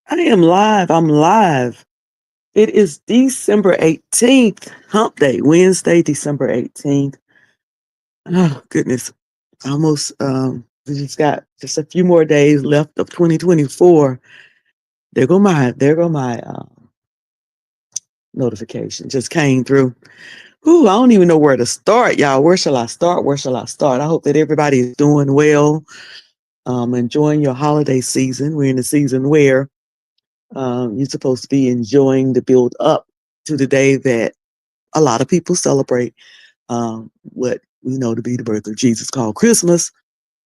I am live. I'm live. It is December 18th, hump day, Wednesday, December 18th. Oh, goodness. Almost, we just got just a few more days left of 2024. There go my notification. Just came through. Ooh, I don't even know where to start, y'all. Where shall I start? Where shall I start? I hope that everybody is doing well, enjoying your holiday season. We're in a season where you're supposed to be enjoying the build up to the day that a lot of people celebrate what we know to be the birth of Jesus called Christmas.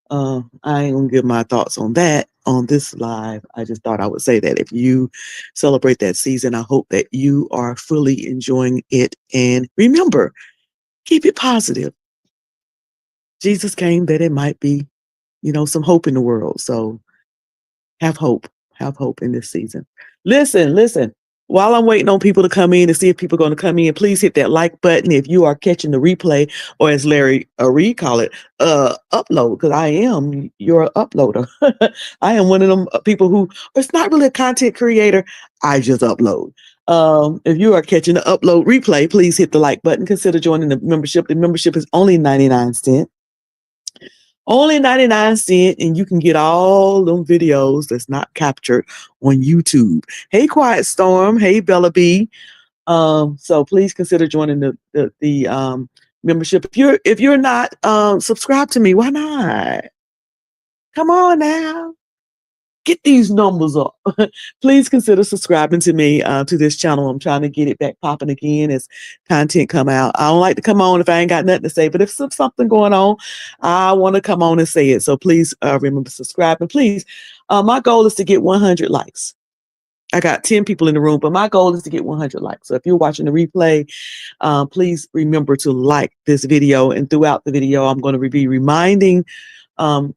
I ain't gonna give my thoughts on that on this live. I just thought I would say that if you celebrate that season, I hope that you are fully enjoying it. And remember, keep it positive. Jesus came that it might be, some hope in the world. So have hope. Have hope in this season. Listen. While I'm waiting on people to come in to see if people are going to come in, please hit that like button if you are catching the replay, or as Larry Reed call it, upload, because I am your uploader. I am one of them people who, it's not really a content creator. I just upload. If you are catching the upload replay, please hit the like button. Consider joining the membership. The membership is only 99 cents. Only 99 cents, and you can get all them videos that's not captured on YouTube. Hey, Quiet Storm. Hey, Bella B. So please consider joining the membership. If you're not subscribed to me, why not? Come on now. Get these numbers up. Please consider subscribing to me, to this channel. I'm trying to get it back popping again as content come out. I don't like to come on if I ain't got nothing to say, but if there's something going on, I want to come on and say it. So please remember to subscribe. And please, my goal is to get 100 likes. I got 10 people in the room, but my goal is to get 100 likes. So if you're watching the replay, please remember to like this video. And throughout the video, I'm going to be reminding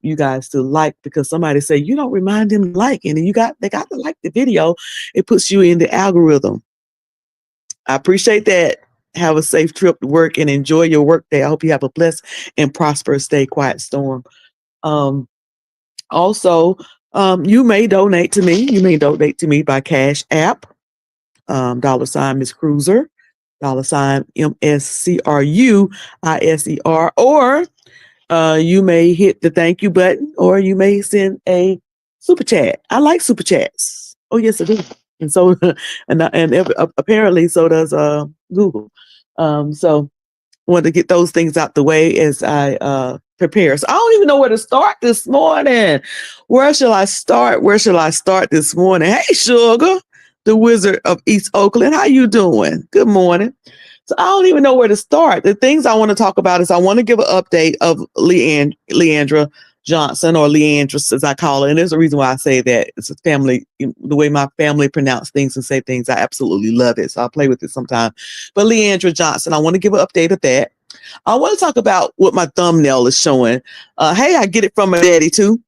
you guys to like, because somebody say you don't remind them to like, and they got to like the video. It puts you in the algorithm. I appreciate that. Have a safe trip to work and enjoy your work day. I hope you have a blessed and prosperous day, Quiet Storm. Also, you may donate to me. You may donate to me by Cash App, $ Miss Cruiser, $ MSCRUISER, or you may hit the thank you button, or you may send a super chat. I like super chats. Oh yes, I do. And so, apparently, so does Google. So, want to get those things out the way as I prepare. So I don't even know where to start this morning. Where shall I start? Where shall I start this morning? Hey, Sugar, the Wizard of East Oakland. How you doing? Good morning. So I don't even know where to start. The things I want to talk about is I want to give an update of Leandra Johnson, or Leandra as I call her. And there's a reason why I say that. It's a family, the way my family pronounce things and say things. I absolutely love it. So I'll play with it sometime. But Leandra Johnson, I want to give an update of that. I want to talk about what my thumbnail is showing. Hey, I get it from my daddy too.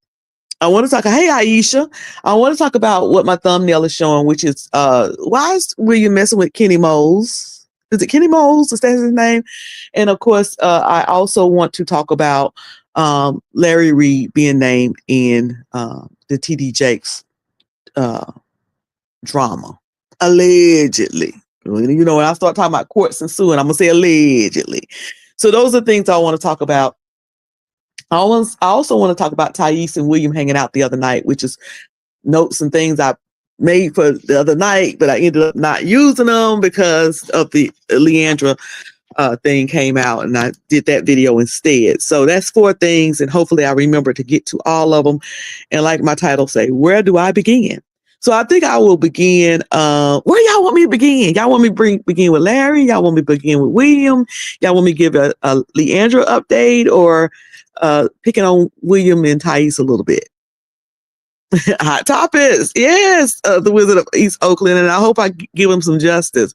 I want to talk. Hey, Aisha. I want to talk about what my thumbnail is showing, which is why were you messing with Kenny Moles? Is it Kenny Moles? Is that his name? And of course, I also want to talk about Larry Reed being named in the TD Jakes drama, allegedly. You know, when I start talking about courts and suing, I'm gonna say allegedly. So those are things I want to talk about. I also want to talk about Thais and William hanging out the other night, which is notes and things I made for the other night, but I ended up not using them because of the Leandra thing came out, and I did that video instead. So that's 4 things, and hopefully I remember to get to all of them. And like my title say, where do I begin? So I think I will begin. Where y'all want me to begin? Y'all want me to begin with Larry? Y'all want me to begin with William? Y'all want me to give a Leandra update, or picking on William and Thais a little bit? Hot topics. Yes, the Wizard of East Oakland, and I hope I give him some justice.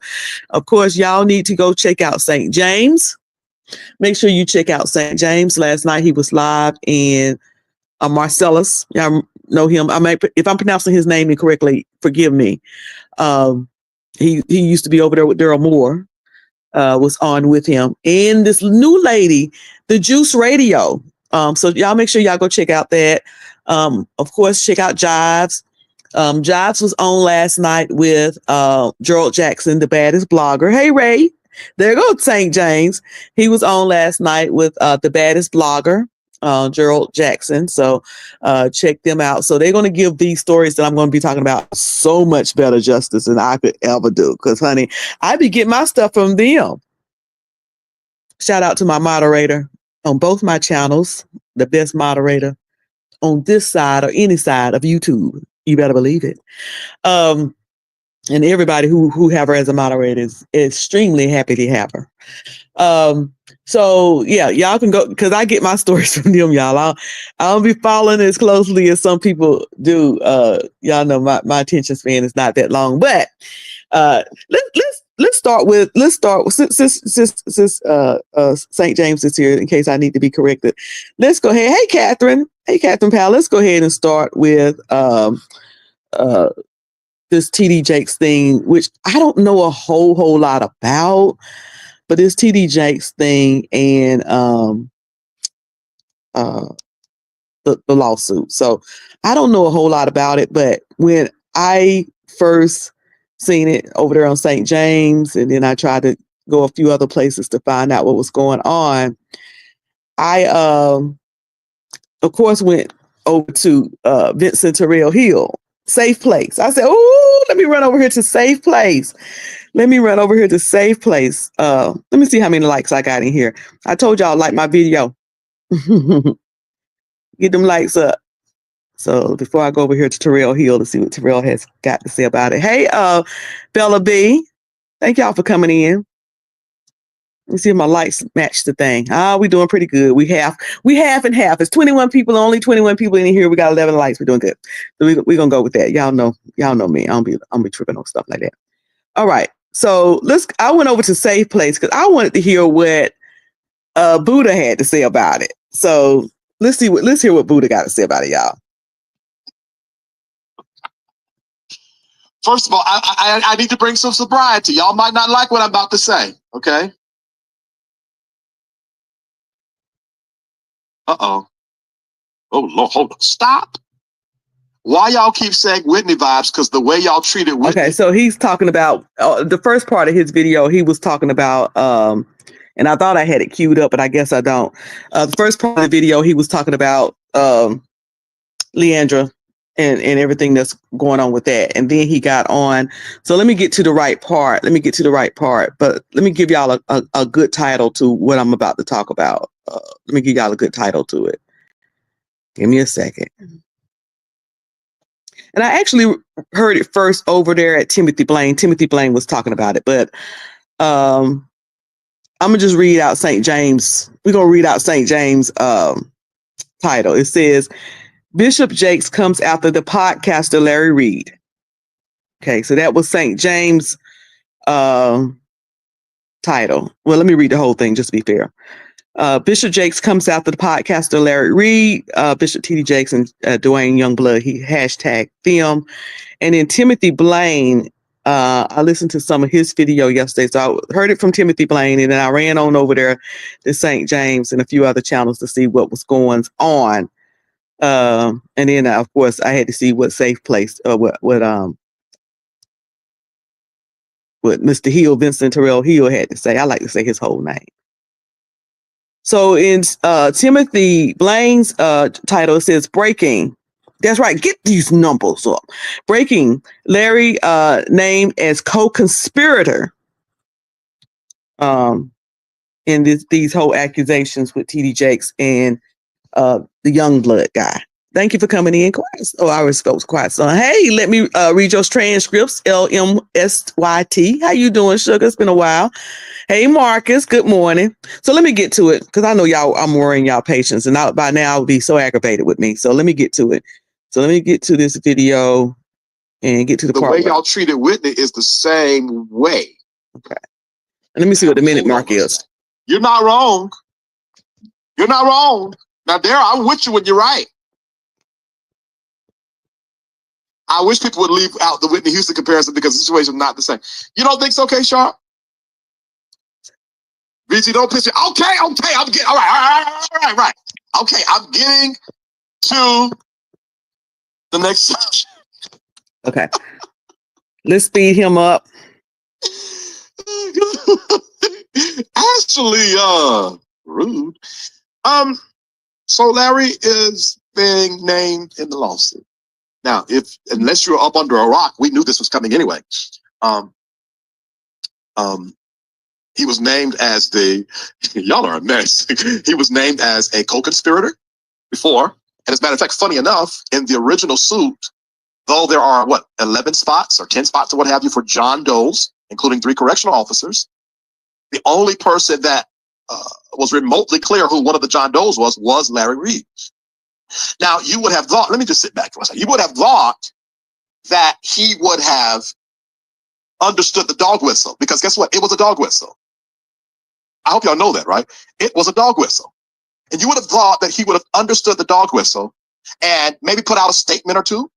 Of course, y'all need to go check out St. James. Make sure you check out St. James. Last night he was live in Marcellus. Y'all know him. If I'm pronouncing his name incorrectly, forgive me. He used to be over there with Daryl Moore. Was on with him, and this new lady, the Juice Radio. So y'all make sure y'all go check out that. Of course, check out Jives. Jives was on last night with Gerald Jackson, the baddest blogger. Hey, Ray. There goes St. James. He was on last night with the baddest blogger, Gerald Jackson. So check them out. So they're going to give these stories that I'm going to be talking about so much better justice than I could ever do. Because, honey, I be getting my stuff from them. Shout out to my moderator on both my channels, the best moderator on this side or any side of YouTube. You better believe it. And everybody who have her as a moderator is extremely happy to have her. So yeah, y'all can go because I get my stories from them, y'all. I'll be following as closely as some people do. Y'all know my attention span is not that long, but let's start since St. James is here in case I need to be corrected. Let's go ahead. Hey, Catherine. Hey, Catherine Powell. Let's go ahead and start with this TD Jakes thing, which I don't know a whole lot about, but this TD Jakes thing and the lawsuit. So I don't know a whole lot about it, but when I first seen it over there on St. James, and then I tried to go a few other places to find out what was going on, I of course went over to Vincent Terrell Hill. Safe Place. I said, oh, let me run over here to Safe Place. Let me see how many likes I got in here. I told y'all like my video. Get them likes up. So before I go over here to Terrell Hill to see what Terrell has got to say about it. Hey, Bella B. Thank y'all for coming in. Let me see if my likes match the thing. We doing pretty good. We half and half. It's 21 people, only 21 people in here. We got 11 likes. We're doing good. So we're gonna go with that. Y'all know me. I don't be tripping on stuff like that. All right. So I went over to Safe Place because I wanted to hear what Buddha had to say about it. So let's hear what Buddha got to say about it, y'all. First of all, I need to bring some sobriety. Y'all might not like what I'm about to say, okay? Uh-oh. Oh, Lord, hold on. Stop. Why y'all keep saying Whitney vibes? Because the way y'all treated Whitney. Okay, so he's talking about the first part of his video. He was talking about, and I thought I had it queued up, but I guess I don't. The first part of the video, he was talking about Leandra and everything that's going on with that. And then he got on. So let me get to the right part. But let me give y'all a good title to what I'm about to talk about. Let me give y'all a good title to it. Give me a second. And I actually heard it first over there at Timothy Blaine. Timothy Blaine was talking about it, but I'm gonna just read out St. James. We're gonna read out St. James title. It says, Bishop Jakes comes after the podcaster Larry Reed. Okay, so that was St. James title. Well, let me read the whole thing just to be fair. Bishop Jakes comes after the podcaster Larry Reed, Bishop T.D. Jakes and Dwayne Youngblood. He hashtag them. And then Timothy Blaine, I listened to some of his video yesterday. So I heard it from Timothy Blaine, and then I ran on over there to St. James and a few other channels to see what was going on. And then, of course, I had to see what Safe Place, what Mr. Hill, Vincent Terrell Hill had to say. I like to say his whole name. So in Timothy Blaine's title, it says breaking. That's right. Get these numbers up. Breaking. Larry named as co-conspirator in these whole accusations with TD Jakes and the Youngblood guy. Thank you for coming in. I was quiet. So hey, let me read your transcripts. LMSYT. How you doing, sugar? It's been a while. Hey, Marcus. Good morning. So let me get to it because I know y'all. I'm worrying y'all patience, and by now I'll be so aggravated with me. So let me get to it. So let me get to this video and get to the part. The way y'all treated Whitney is the same way. Okay. And let me see what the minute mark is. You're not wrong. You're not wrong. Now, Darryl, I'm with you when you're right. I wish people would leave out the Whitney Houston comparison because the situation is not the same. You don't think so, okay, Sharp? BG, don't piss me. Okay, I'm getting, all right. Okay, I'm getting to the next section. Okay. Let's speed him up. Actually, rude. So Larry is being named in the lawsuit. Now, unless you're up under a rock, we knew this was coming anyway. He was named as y'all are a mess. He was named as a co-conspirator before. And as a matter of fact, funny enough, in the original suit, though there are 11 spots or 10 spots or what have you for John Does, including 3 correctional officers, the only person that was remotely clear who one of the John Does was Larry Reed. Now, you would have thought, let me just sit back for a second. You would have thought that he would have understood the dog whistle, because guess what? It was a dog whistle. I hope y'all know that, right? It was a dog whistle. And you would have thought that he would have understood the dog whistle and maybe put out a statement or two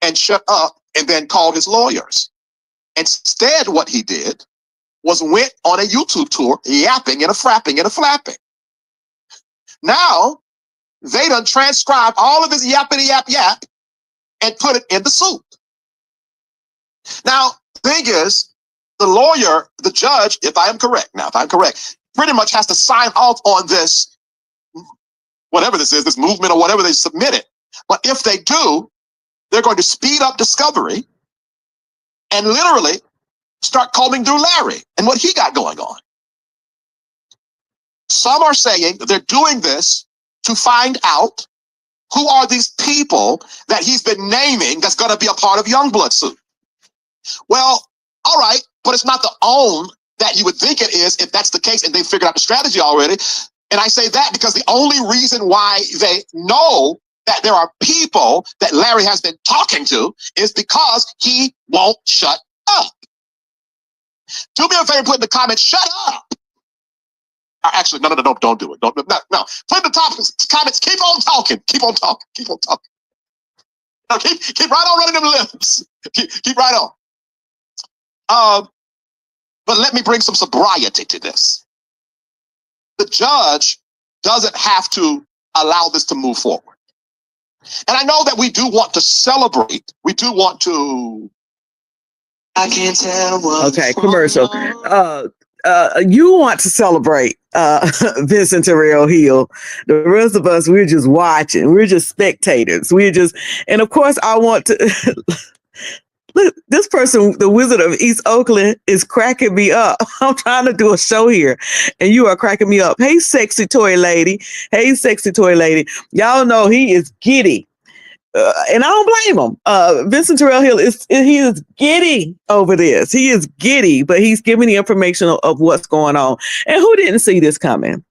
and shut up and then called his lawyers. Instead, what he did was went on a YouTube tour, yapping and a frapping and a flapping. Now, they done transcribed all of his yappity yap yap and put it in the suit. Now, the thing is, the lawyer, the judge, if I'm correct, pretty much has to sign off on this, whatever this is, this movement or whatever they submitted. But if they do, they're going to speed up discovery and literally start combing through Larry and what he got going on. Some are saying that they're doing this to find out who are these people that he's been naming that's going to be a part of Youngblood's suit. Well, all right, but it's not the own that you would think it is if that's the case and they figured out the strategy already. And I say that because the only reason why they know that there are people that Larry has been talking to is because he won't shut up. Do me a favor, put in the comments, shut up. Actually, no, don't do it. No. Put in the comments, keep on talking. No, keep right on running them lips. Keep right on. But let me bring some sobriety to this. The judge doesn't have to allow this to move forward. And I know that we do want to celebrate. We do want to. I can't tell what. Okay, commercial. You want to celebrate Vincent Terrell Hill. The rest of us, we're just watching. We're just spectators. And of course, I want to. Look, this person, the Wizard of East Oakland, is cracking me up. I'm trying to do a show here, and you are cracking me up. Hey, sexy toy lady. Y'all know he is giddy. And I don't blame him. Vincent Terrell Hill is giddy over this. He is giddy, but he's giving the information of what's going on. And who didn't see this coming?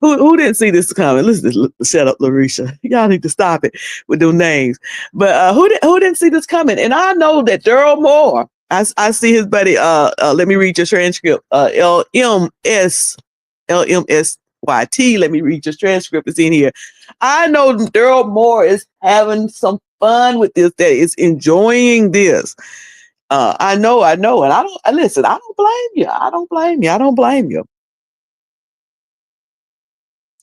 Who didn't see this coming? Listen, shut up, Larisha. Y'all need to stop it with those names. But who didn't see this coming? And I know that Daryl Moore. I see his buddy. Let me read your transcript. LMSYT. Let me read your transcript. It's in here. I know Daryl Moore is having some fun with this. That is enjoying this. I know. And I don't blame you.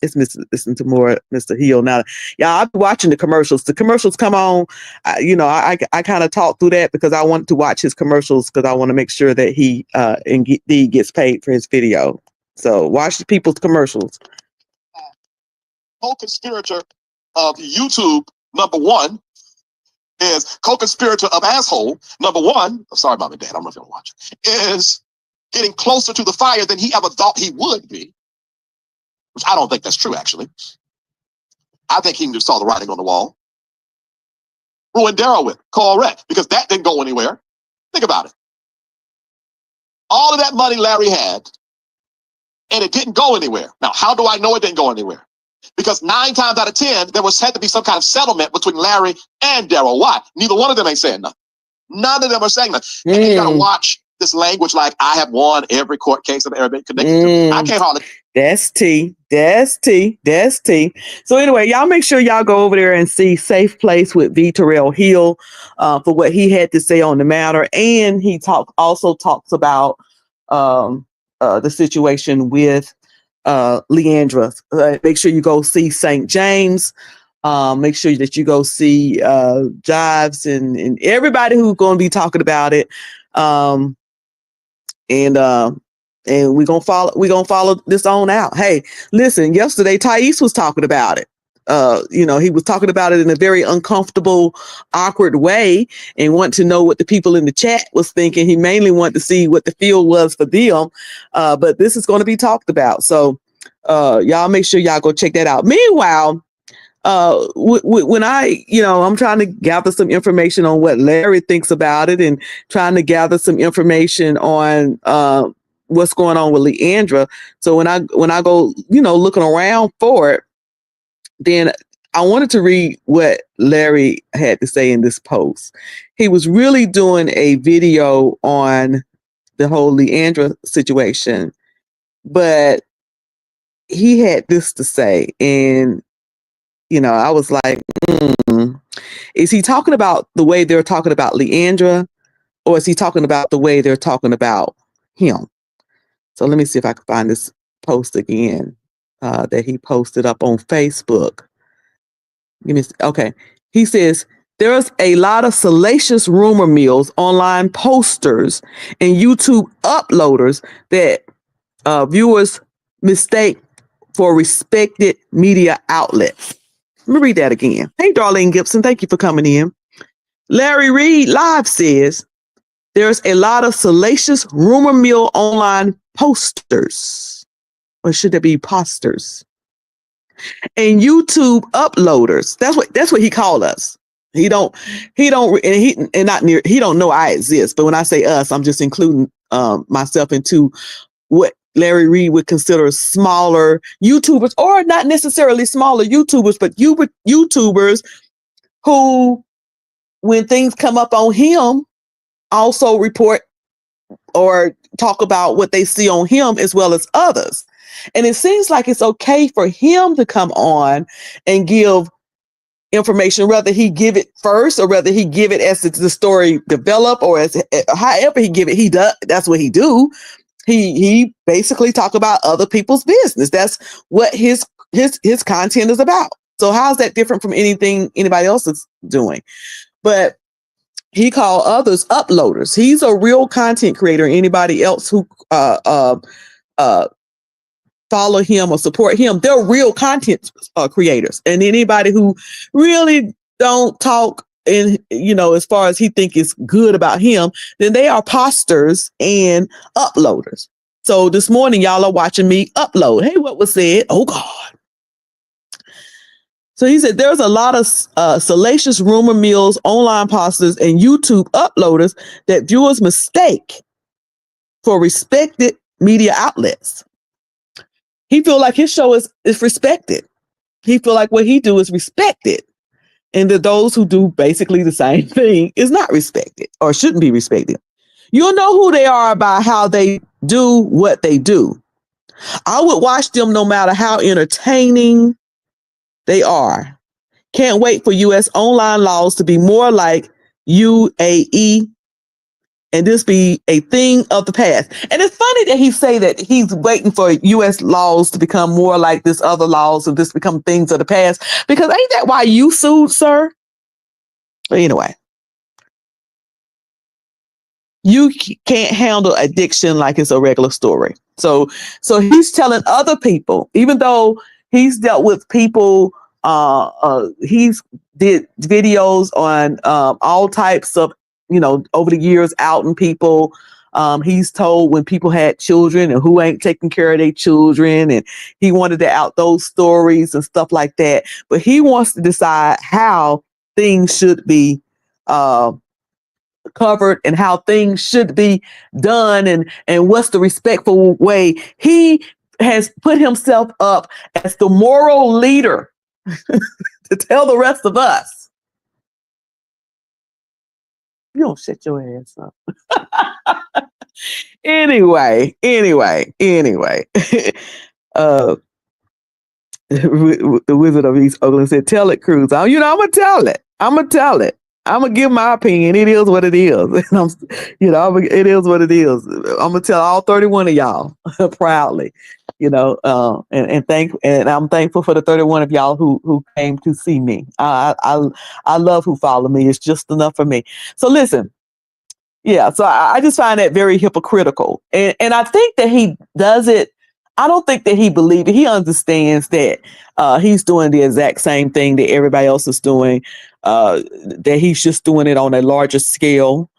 It's listen to more Mr. Hill now. Yeah, I've been watching the commercials. The commercials come on. I kind of talk through that because I want to watch his commercials because I want to make sure that he gets paid for his video. So watch the people's commercials. Co-conspirator of YouTube #1 is co-conspirator of asshole #1. Sorry, Mom and Dad. I don't know if you'll watch. Is getting closer to the fire than he ever thought he would be. Which I don't think that's true, actually. I think he just saw the writing on the wall. Ruined Daryl with correct, because that didn't go anywhere. Think about it. All of that money Larry had, and it didn't go anywhere. Now, how do I know it didn't go anywhere? Because 9 times out of 10, there had to be some kind of settlement between Larry and Daryl. Why? Neither one of them ain't saying nothing. None of them are saying nothing. And you gotta watch this language like I have won every court case I've ever been connected to. I can't hardly. That's T. So anyway, y'all make sure y'all go over there and see Safe Place with V. Terrell Hill for what he had to say on the matter. And he also talks about the situation with Leandra. Make sure you go see St. James Make sure that you go see Jives and everybody who's going to be talking about it. And we're gonna follow this on out. Hey, listen, yesterday Thais was talking about it. He was talking about it in a very uncomfortable, awkward way and want to know what the people in the chat was thinking. He mainly wanted to see what the feel was for them. But this is going to be talked about. So y'all make sure y'all go check that out. Meanwhile, when I'm trying to gather some information on what Larry thinks about it and trying to gather some information on what's going on with Leandra. So when I go, looking around for it, then I wanted to read what Larry had to say in this post. He was really doing a video on the whole Leandra situation, but he had this to say, and I was like, is he talking about the way they're talking about Leandra, or is he talking about the way they're talking about him? So let me see if I can find this post again that he posted up on Facebook. Okay. He says, there's a lot of salacious rumor mills, online posters, and YouTube uploaders that viewers mistake for respected media outlets. Let me read that again. Hey, Darlene Gibson, thank you for coming in. Larry Reed Live says, there's a lot of salacious rumor mill online posters, or should there be posters, and YouTube uploaders. That's what he called us. He don't know I exist. But when I say us, I'm just including myself into what Larry Reed would consider smaller YouTubers, or not necessarily smaller YouTubers, but YouTubers who, when things come up on him, also report or talk about what they see on him as well as others. And it seems like it's okay for him to come on and give information, whether he give it first or whether he give it as the story develop, or as however he give it, he does. That's what he do. He basically talk about other people's business. That's what his content is about. So how's that different from anything anybody else is doing? But he called others uploaders. He's a real content creator. Anybody else who follow him or support him, they're real content creators. And anybody who really don't talk in, as far as he think is good about him, then they are posters and uploaders. So this morning, y'all are watching me upload. Hey, what was said? Oh God. So he said, there's a lot of salacious rumor mills, online posters, and YouTube uploaders that viewers mistake for respected media outlets. He feel like his show is respected. He feel like what he do is respected. And that those who do basically the same thing is not respected or shouldn't be respected. You'll know who they are by how they do what they do. I would watch them no matter how entertaining they are. Can't wait for U.S. online laws to be more like UAE and this be a thing of the past. And it's funny that he say that he's waiting for U.S. laws to become more like this other laws and this become things of the past, because ain't that why you sued, sir? But anyway, you can't handle addiction like it's a regular story. So he's telling other people, even though he's dealt with people, he's did videos on all types of, over the years, outing people. He's told when people had children and who ain't taking care of their children, and he wanted to out those stories and stuff like that. But he wants to decide how things should be covered and how things should be done, and what's the respectful way. He has put himself up as the moral leader to tell the rest of us, you don't shut your ass up. Anyway. The Wizard of East Oakland said, tell it, Cruz. I'm going to tell it. I'm going to give my opinion. It is what it is. And it is what it is. I'm going to tell all 31 of y'all proudly. And I'm thankful for the 31 of y'all who came to see me. I love who follow me. It's just enough for me. So listen, yeah. So I just find that very hypocritical, and I think that he does it. I don't think that he believes it. He understands that he's doing the exact same thing that everybody else is doing. That he's just doing it on a larger scale.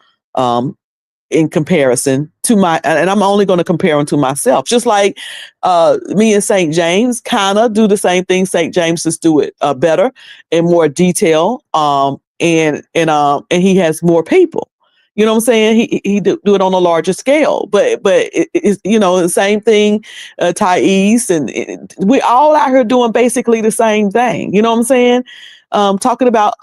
In comparison to and I'm only going to compare them to myself, just like me and St. James kind of do the same thing. St. James just do it better in more detail, and he has more people. You know what I'm saying? He do it on a larger scale, but it's the same thing. Thais and we all out here doing basically the same thing. You know what I'm saying? Talking about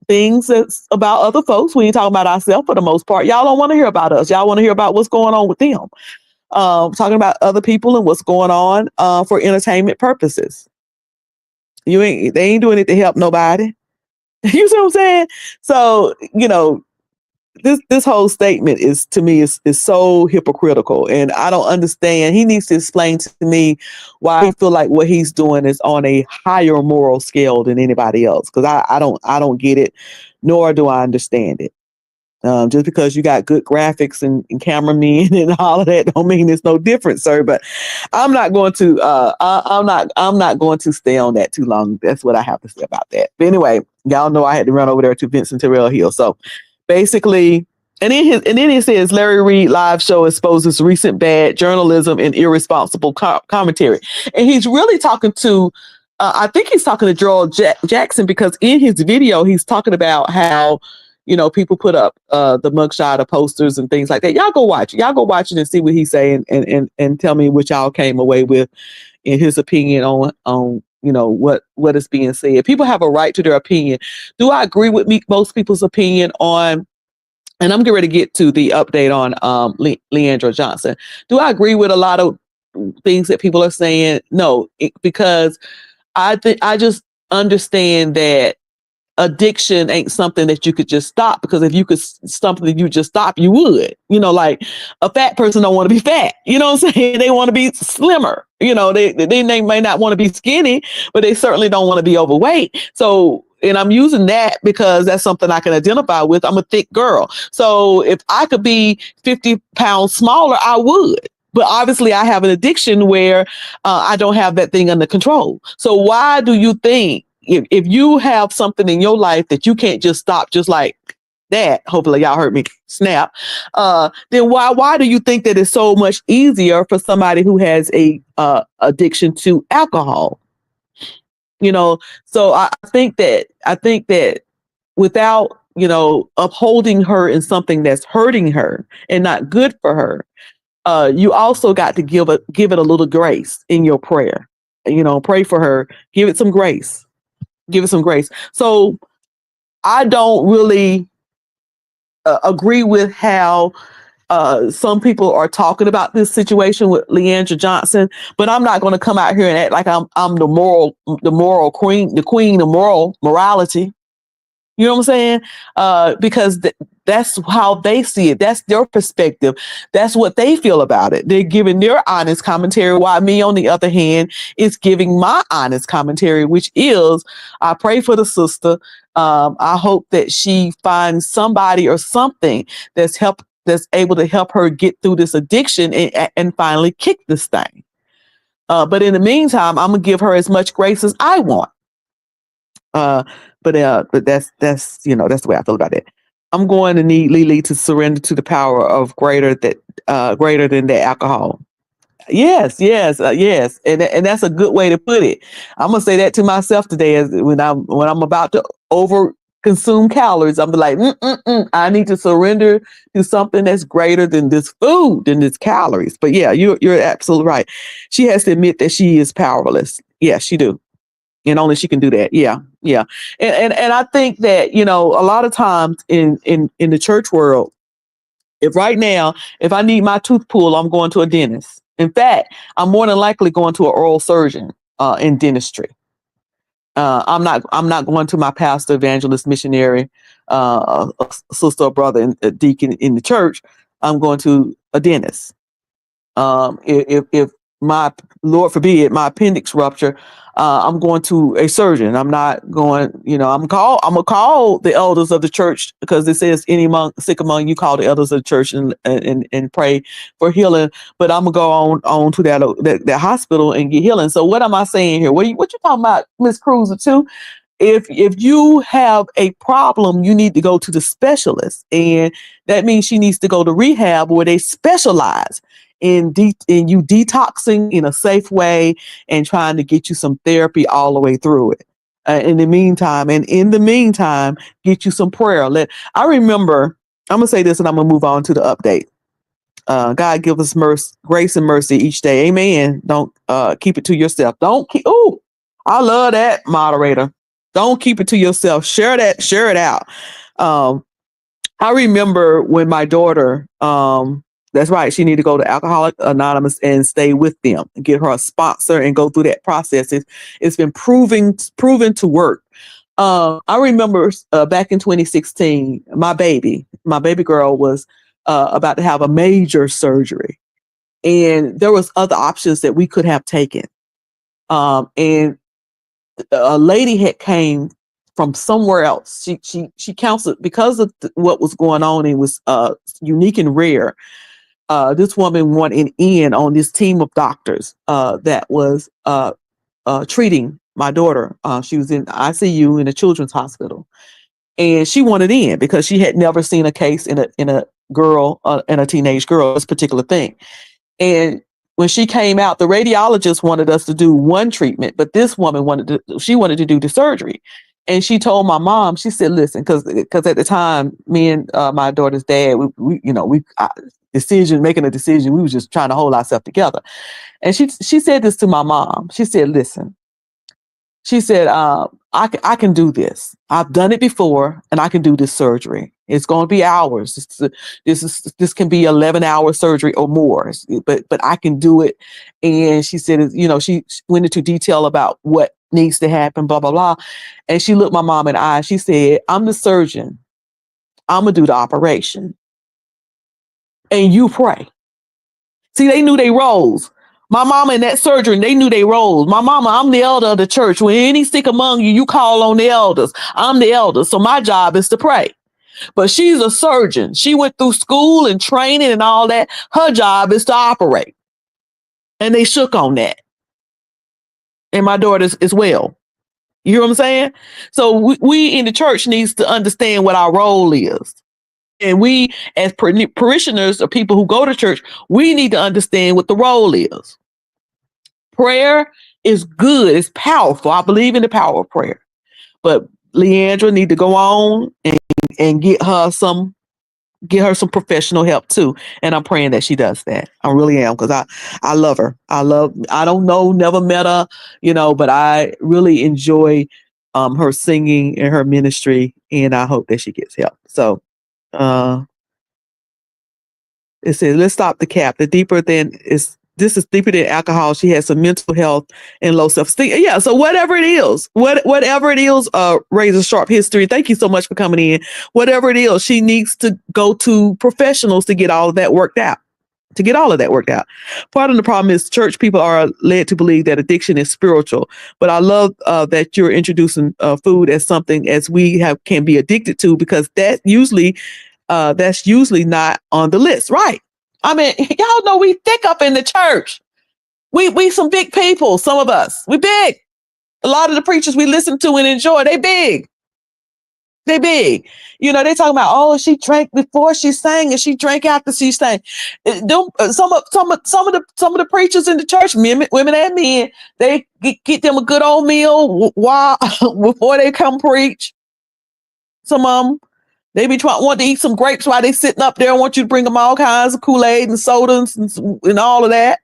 things that's about other folks. We ain't talking about ourselves for the most part. Y'all don't want to hear about us. Y'all want to hear about what's going on with them. Talking about other people and what's going on for entertainment purposes. They ain't doing it to help nobody. You see what I'm saying? So, this whole statement is to me is so hypocritical, and I don't understand. He needs to explain to me why he feel like what he's doing is on a higher moral scale than anybody else, because I don't get it, nor do I understand it. Just because you got good graphics and cameramen and all of that don't mean it's no different, sir. But I'm not going to I'm not going to stay on that too long. That's what I have to say about that. But anyway, y'all know I had to run over there to Vincent Terrell Hill. So basically, and then it says Larry Reid live show exposes recent bad journalism and irresponsible commentary, and he's really talking to. I think he's talking to Gerald Jackson, because in his video he's talking about how people put up the mugshot of posters and things like that. Y'all go watch it. Y'all go watch it and see what he's saying, and tell me what y'all came away with in his opinion on what is being said. People have a right to their opinion. Do I agree with most people's opinion on? And I'm getting ready to get to the update on Leandra Johnson. Do I agree with a lot of things that people are saying? No, because I just understand that addiction ain't something that you could just stop, because if you could something that you just stop, you would. Like a fat person don't want to be fat. You know what I'm saying? They want to be slimmer. They may not want to be skinny, but they certainly don't want to be overweight. So, and I'm using that because that's something I can identify with. I'm a thick girl. So if I could be 50 pounds smaller, I would. But obviously I have an addiction where I don't have that thing under control. So why do you think if you have something in your life that you can't just stop just like that, hopefully y'all heard me snap, then why do you think that it's so much easier for somebody who has a addiction to alcohol? So I think that without, upholding her in something that's hurting her and not good for her, you also got to give it a little grace in your prayer. Pray for her, give it some grace. Give it some grace. So I don't really agree with how some people are talking about this situation with Leandra Johnson, but I'm not going to come out here and act like I'm the moral queen, the queen of morality. You know what I'm saying? Because that's how they see it. That's their perspective. That's what they feel about it. They're giving their honest commentary, while me, on the other hand, is giving my honest commentary, which is, I pray for the sister. I hope that she finds somebody or something that's able to help her get through this addiction and finally kick this thing. But in the meantime, I'm gonna give her as much grace as I want. But that's that's the way I feel about it. I'm going to need Lily to surrender to the power of greater than the alcohol. Yes, yes, yes, and that's a good way to put it. I'm gonna say that to myself today, as when I'm about to over consume calories. I'm like, I need to surrender to something that's greater than this food, than this calories. But yeah, you're absolutely right. She has to admit that she is powerless. Yeah, she do. And only she can do that. Yeah, yeah. And I think that, a lot of times in the church world, if right now, if I need my tooth pulled, I'm going to a dentist. In fact, I'm more than likely going to an oral surgeon in dentistry. I'm not going to my pastor, evangelist, missionary, a sister or brother, and a deacon in the church. I'm going to a dentist. If my Lord forbid, my appendix rupture, I'm going to a surgeon. I'm not going, I'm gonna call the elders of the church, because it says sick among you, call the elders of the church and pray for healing. But I'm gonna go on to that hospital and get healing. So what am I saying here? What you talking about, Miss Cruiser, too? If you have a problem, you need to go to the specialist, and that means she needs to go to rehab, where they specialize in you detoxing in a safe way and trying to get you some therapy all the way through it. In the meantime, get you some prayer. I remember, I'm gonna say this, and I'm gonna move on to the update. God give us grace and mercy each day. Amen. Don't keep it to yourself. Don't keep. Oh, I love that, moderator. Don't keep it to yourself. Share it out. I remember when my daughter, that's right, she needed to go to Alcoholics Anonymous and stay with them, and get her a sponsor and go through that process. It's been proven to work. I remember back in 2016, my baby girl was about to have a major surgery, and there was other options that we could have taken. And a lady had came from somewhere else. She counseled because of what was going on. It was unique and rare. This woman wanted in on this team of doctors that was treating my daughter. She was in ICU in a children's hospital, and she wanted in because she had never seen a case in a girl and a teenage girl, this particular thing. And when she came out, the radiologist wanted us to do one treatment, but this woman wanted to do the surgery. And she told my mom, she said, listen, because at the time, me and my daughter's dad, making a decision, we was just trying to hold ourselves together. And she said this to my mom. She said, listen, she said, I can do this. I've done it before, and I can do this surgery. It's going to be hours. This can be 11-hour surgery or more, but I can do it. And she said, she went into detail about what needs to happen, blah, blah, blah. And she looked my mom in the eye. She said, I'm the surgeon. I'm going to do the operation. And you pray. See, they knew their roles. My mama in that surgery, they knew their roles. My mama, I'm the elder of the church. When any sick among you, you call on the elders. I'm the elder. So my job is to pray. But she's a surgeon. She went through school and training and all that. Her job is to operate. And they shook on that. And my daughter's as well. You hear what I'm saying? So we in the church needs to understand what our role is. And we, as parishioners or people who go to church, we need to understand what the role is. Prayer is good. It's powerful. I believe in the power of prayer. But Leandra need to go on and get her some professional help too. And I'm praying that she does that. I really am, because I love her. I don't know, never met her, but I really enjoy her singing and her ministry, and I hope that she gets help. So it says, let's stop the cap. This is deeper than alcohol. She has some mental health and low self-esteem. Yeah. So whatever it is, Razor Sharp History, thank you so much for coming in. Whatever it is, she needs to go to professionals to get all of that worked out. Part of the problem is church people are led to believe that addiction is spiritual. But I love that you're introducing food as something as can be addicted to, because that's usually not on the list, right? I mean, y'all know we thick up in the church. We some big people, some of us. We big. A lot of the preachers we listen to and enjoy, they big. They big. They talking about, oh, she drank before she sang and she drank after she sang. Some of the preachers in the church, women and men, they get them a good old meal before they come preach. Some of them, they be want to eat some grapes while they sitting up there and want you to bring them all kinds of Kool-Aid and sodas and all of that.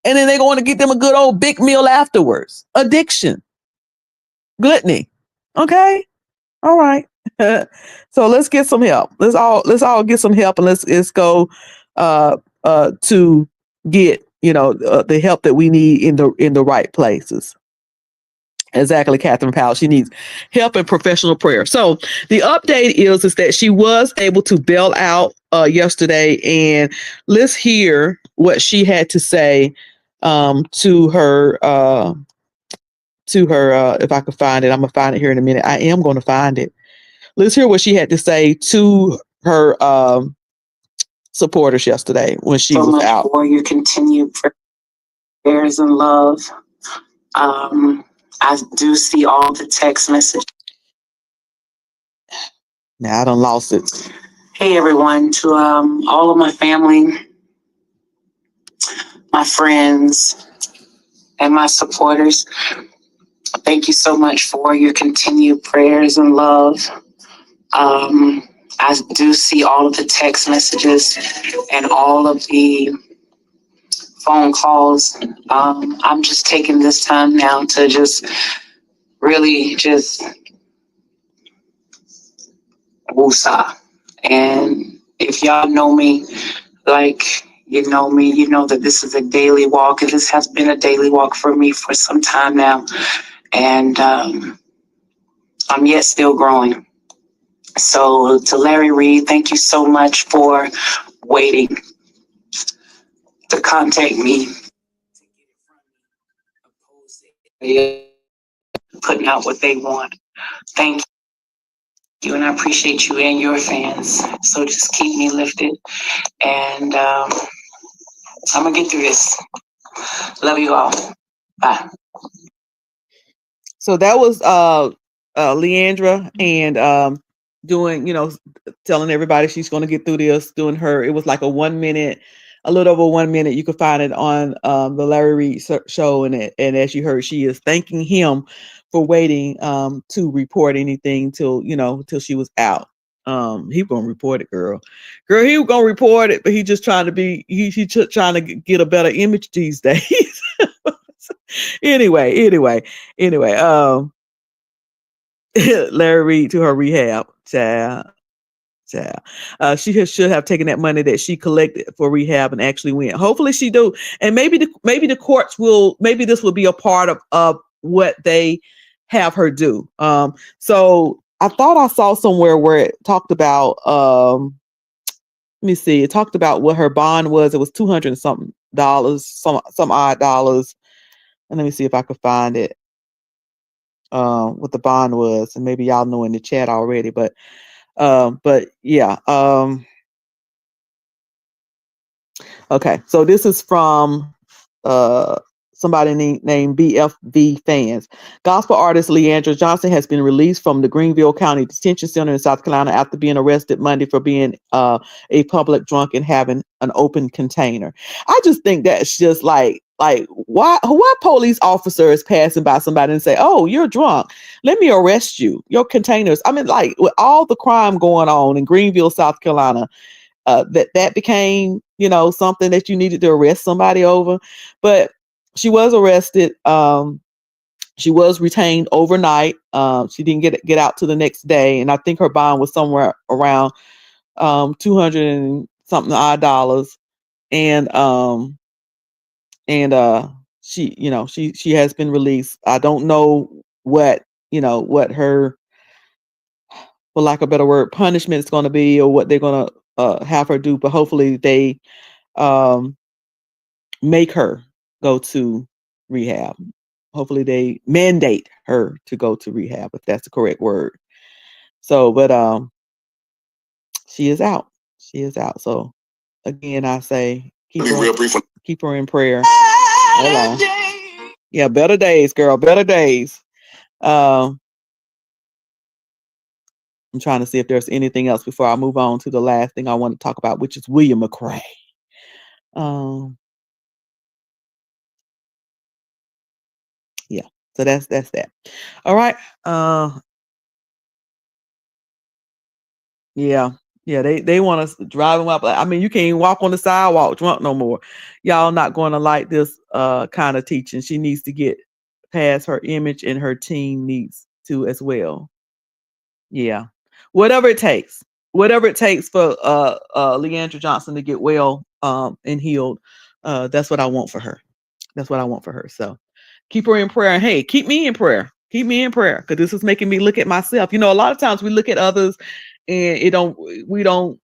And then they're going to get them a good old big meal afterwards. Addiction. Gluttony. Okay. All right. So let's get some help. Let's all get some help, and let's go to get, the help that we need in the right places. Exactly, Catherine Powell. She needs help and professional prayer. So the update is that she was able to bail out yesterday, and let's hear what she had to say to her if I could find it. I'm gonna find it here in a minute. I am gonna find it. Let's hear what she had to say to her supporters yesterday when she was out. For your continued prayers and love. I do see all the text messages. Now I done lost it. Hey everyone, to all of my family, my friends, and my supporters. Thank you so much for your continued prayers and love. I do see all of the text messages and all of the phone calls. I'm just taking this time now to just really just woosah. And if y'all know me, like you know me, you know that this is a daily walk, and this has been a daily walk for me for some time now. And I'm yet still growing. So to Larry Reed, thank you so much for waiting to contact me, putting out what they want. Thank you, and I appreciate you and your fans. So just keep me lifted, and I'm gonna get through this. Love you all. Bye. So that was Leandra, and doing, telling everybody she's going to get through this, doing her. It was like a 1 minute, a little over 1 minute. You could find it on the Larry Reed show, and as you heard, she is thanking him for waiting to report anything till she was out. He gonna report it, girl. He was gonna report it, but he just trying to be trying to get a better image these days. Anyway, Larry Reed to her rehab, child. She should have taken that money that she collected for rehab and actually went. Hopefully she do, and maybe the courts will. Maybe this will be a part of what they have her do. So I thought I saw somewhere where it talked about. Let me see. It talked about what her bond was. It was $200 something, some odd dollars. And let me see if I could find it. What the bond was, and maybe y'all know in the chat already, but yeah. Okay, so this is from somebody named BFV Fans. Gospel artist Leandra Johnson has been released from the Greenville County Detention Center in South Carolina after being arrested Monday for being a public drunk and having an open container. I just think that's just like why police officer is passing by somebody and say, "Oh, you're drunk. Let me arrest you. Your containers." I mean, like with all the crime going on in Greenville, South Carolina, that became, something that you needed to arrest somebody over. But she was arrested. She was retained overnight. She didn't get out to the next day, and I think her bond was somewhere around 200 and something odd dollars. And she has been released. I don't know what her, for lack of a better word, punishment is going to be, or what they're going to have her do, but hopefully they make her go to rehab. Hopefully they mandate her to go to rehab, if that's the correct word. So, but she is out. She is out. So again, I say keep her in prayer. Hold on. Yeah, better days, girl. Better days. I'm trying to see if there's anything else before I move on to the last thing I want to talk about, which is William McCrae. Yeah, so that's that. All right. Yeah, they want us driving up. I mean, you can't even walk on the sidewalk drunk no more. Y'all not going to like this kind of teaching. She needs to get past her image, and her team needs to as well. Yeah, whatever it takes for Leandra Johnson to get well and healed. That's what I want for her. That's what I want for her. So keep her in prayer, and hey, keep me in prayer. Keep me in prayer, because this is making me look at myself. A lot of times we look at others and we don't,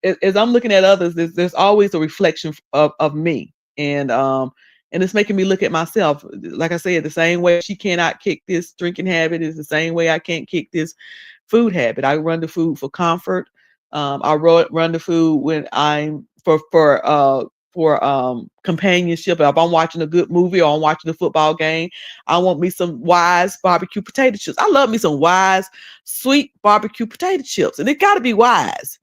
as I'm looking at others, there's always a reflection of me. And And it's making me look at myself. Like I said, the same way she cannot kick this drinking habit is the same way I can't kick this food habit. I run the food for comfort. I run the food when I'm for companionship. If I'm watching a good movie or I'm watching a football game, I want me some Wise barbecue potato chips. I love me some Wise sweet barbecue potato chips, and it got to be Wise.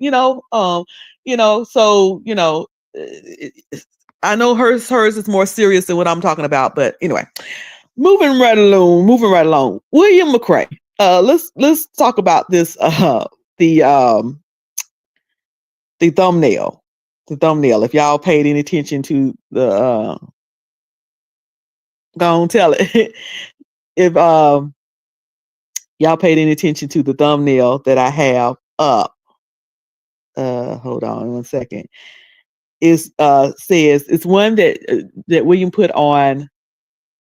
I know hers is more serious than what I'm talking about, but anyway, moving right along. William McCrae. Let's talk about this. The thumbnail. The thumbnail. If y'all paid any attention to the go on, tell it. If y'all paid any attention to the thumbnail that I have up. Hold on one second. Is says it's one that William put on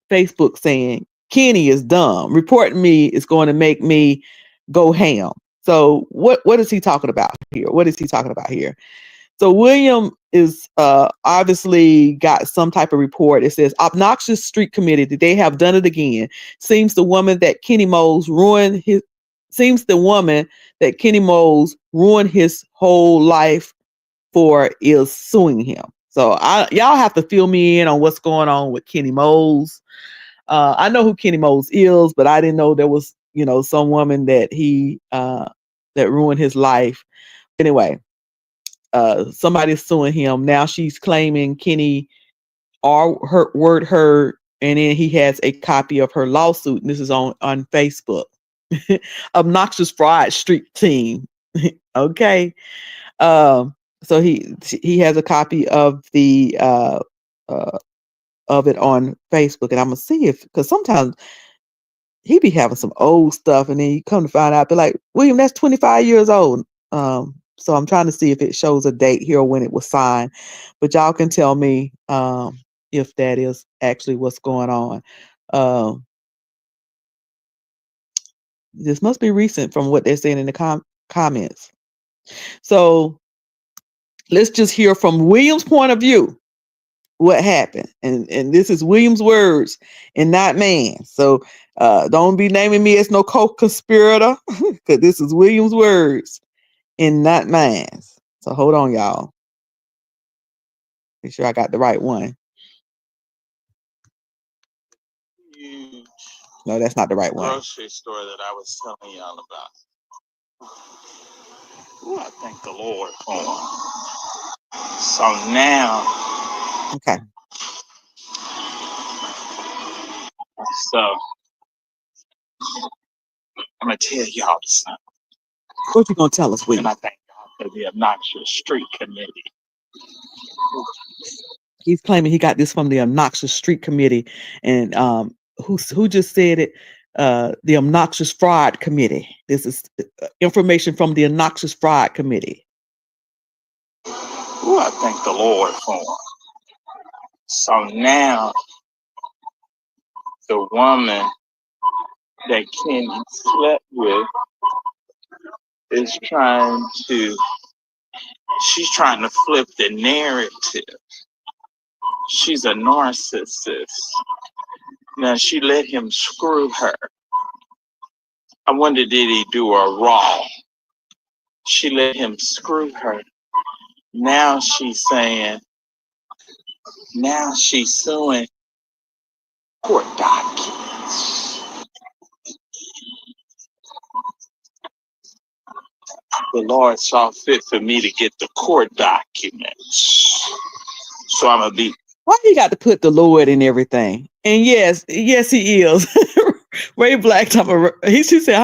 Facebook saying Kenny is dumb. Reporting me is going to make me go ham. So what is he talking about here? What is he talking about here? So William is obviously got some type of report. It says obnoxious street committee. They have done it again. Seems the woman that Kenny Moles ruined his whole life for is suing him. So y'all have to fill me in on what's going on with Kenny Moles. I know who Kenny Moles is, but I didn't know there was, some woman that he that ruined his life. Anyway, somebody's suing him. Now she's claiming Kenny her word heard, and then he has a copy of her lawsuit, and this is on Facebook. Obnoxious fraud street team. Okay. So he has a copy of the of it on Facebook, and I'm gonna see if, because sometimes he be having some old stuff, and then you come to find out, be like, William, that's 25 years old. So I'm trying to see if it shows a date here when it was signed, but y'all can tell me if that is actually what's going on. This must be recent from what they're saying in the comments. So let's just hear from William's point of view what happened, and this is William's words and not man. So don't be naming me as no co-conspirator, because this is William's words and not mine. So hold on, y'all. Make sure I got the right one. No, that's not the right one. Grocery store that I was telling y'all about. Ooh, I thank the Lord for. So now. Okay. So I'm gonna tell y'all something. What you gonna tell us, William? And I thank God for the obnoxious street committee. He's claiming he got this from the obnoxious street committee, and who just said it? The obnoxious fraud committee. This is information from the obnoxious fraud committee. Ooh, I thank the Lord for. So now the woman that Kenny slept with is trying to flip the narrative. She's a narcissist. Now she let him screw her. I wonder, did he do her wrong? She let him screw her. Now she's saying, now she's suing court documents. The Lord saw fit for me to get the court documents. So I'm going to be. Why you got to put the Lord in everything? And yes, he is. Ray Black, he said,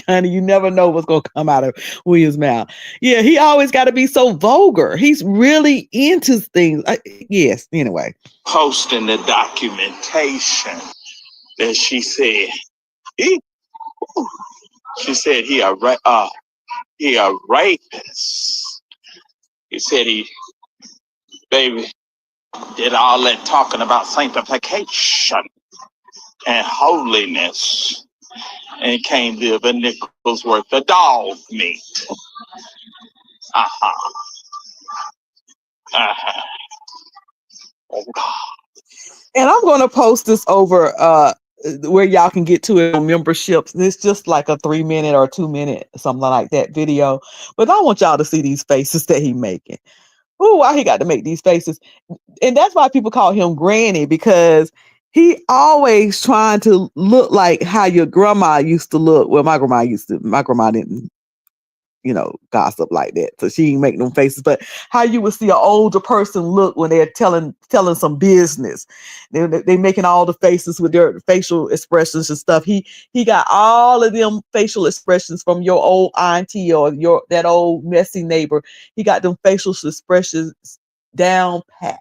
honey, you never know what's going to come out of William's mouth. Yeah, he always got to be so vulgar. He's really into things. Yes, anyway. Posting the documentation that she said, he a rapist. He said baby, did all that talking about sanctification and holiness and can't live a nickel's worth of dog meat. Oh God. And I'm going to post this over where y'all can get to it on memberships. And it's just like a 3-minute or 2-minute, something like that video. But I want y'all to see these faces that he making. Ooh, why he got to make these faces. And that's why people call him Granny, because he always trying to look like how your grandma used to look. Well, my grandma didn't, gossip like that. So she ain't make them faces, but how you would see an older person look when they're telling some business. They making all the faces with their facial expressions and stuff. He got all of them facial expressions from your old auntie or that old messy neighbor. He got them facial expressions down pat.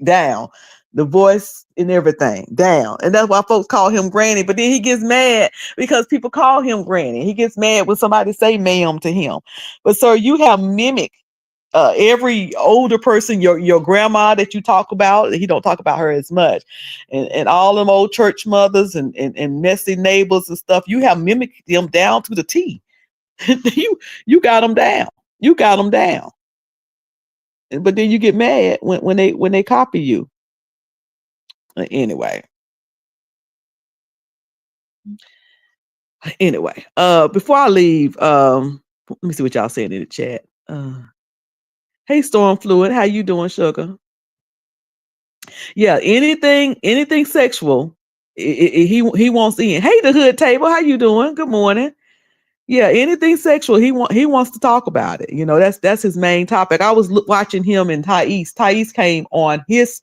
Down. The voice and everything down. And that's why folks call him Granny. But then he gets mad because people call him Granny. He gets mad when somebody say ma'am to him. But sir, you have mimicked every older person, your grandma that you talk about. He don't talk about her as much. And all them old church mothers and messy neighbors and stuff. You have mimicked them down to the T. you got them down. You got them down. But then you get mad when they copy you. Anyway, before I leave, let me see what y'all saying in the chat. Hey, Storm Fluid, how you doing, sugar? Yeah, anything sexual, he wants in. Hey, the Hood Table, how you doing? Good morning. Yeah, anything sexual, he wants to talk about it. That's his main topic. I was watching him and Thais. Thais came on his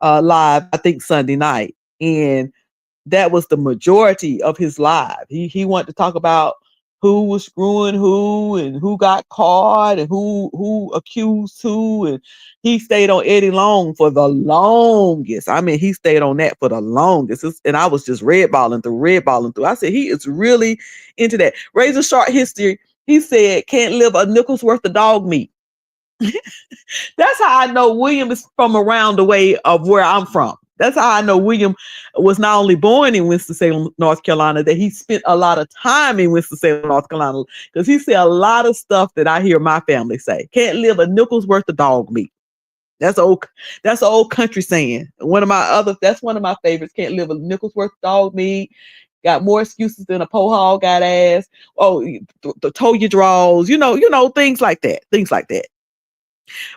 live, I think Sunday night, and that was the majority of his live. He wanted to talk about who was screwing who and who got caught and who accused who. And he stayed on Eddie Long for the longest. I mean, he stayed on that for the longest. And I was just redballing through. I said, he is really into that. Razor Sharp History, he said, can't live a nickel's worth of dog meat. That's how I know William is from around the way of where I'm from. That's how I know William was not only born in Winston-Salem, North Carolina, that he spent a lot of time in Winston-Salem, North Carolina, because he said a lot of stuff that I hear my family say. Can't live a nickel's worth of dog meat. That's an old country saying. That's one of my favorites. Can't live a nickel's worth of dog meat. Got more excuses than a po hog got ass. Oh, the toe your draws. Things like that. Things like that.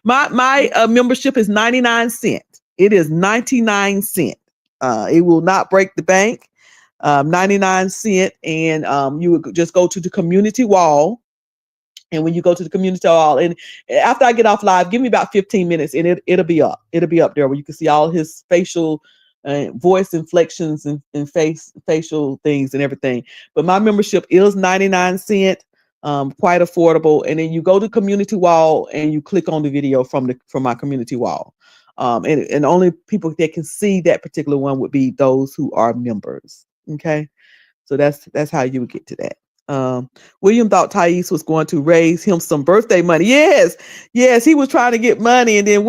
My membership is 99 cents. It is 99 cents. It will not break the bank. 99 cents. And you would just go to the community wall. And when you go to the community wall, and after I get off live, give me about 15 minutes and it'll be up. It'll be up there where you can see all his facial voice inflections and facial things and everything. But my membership is 99 cents. Quite affordable. And then you go to community wall and you click on the video from my community wall. And only people that can see that particular one would be those who are members. Okay. So that's how you would get to that. William thought Thais was going to raise him some birthday money. Yes, he was trying to get money, and then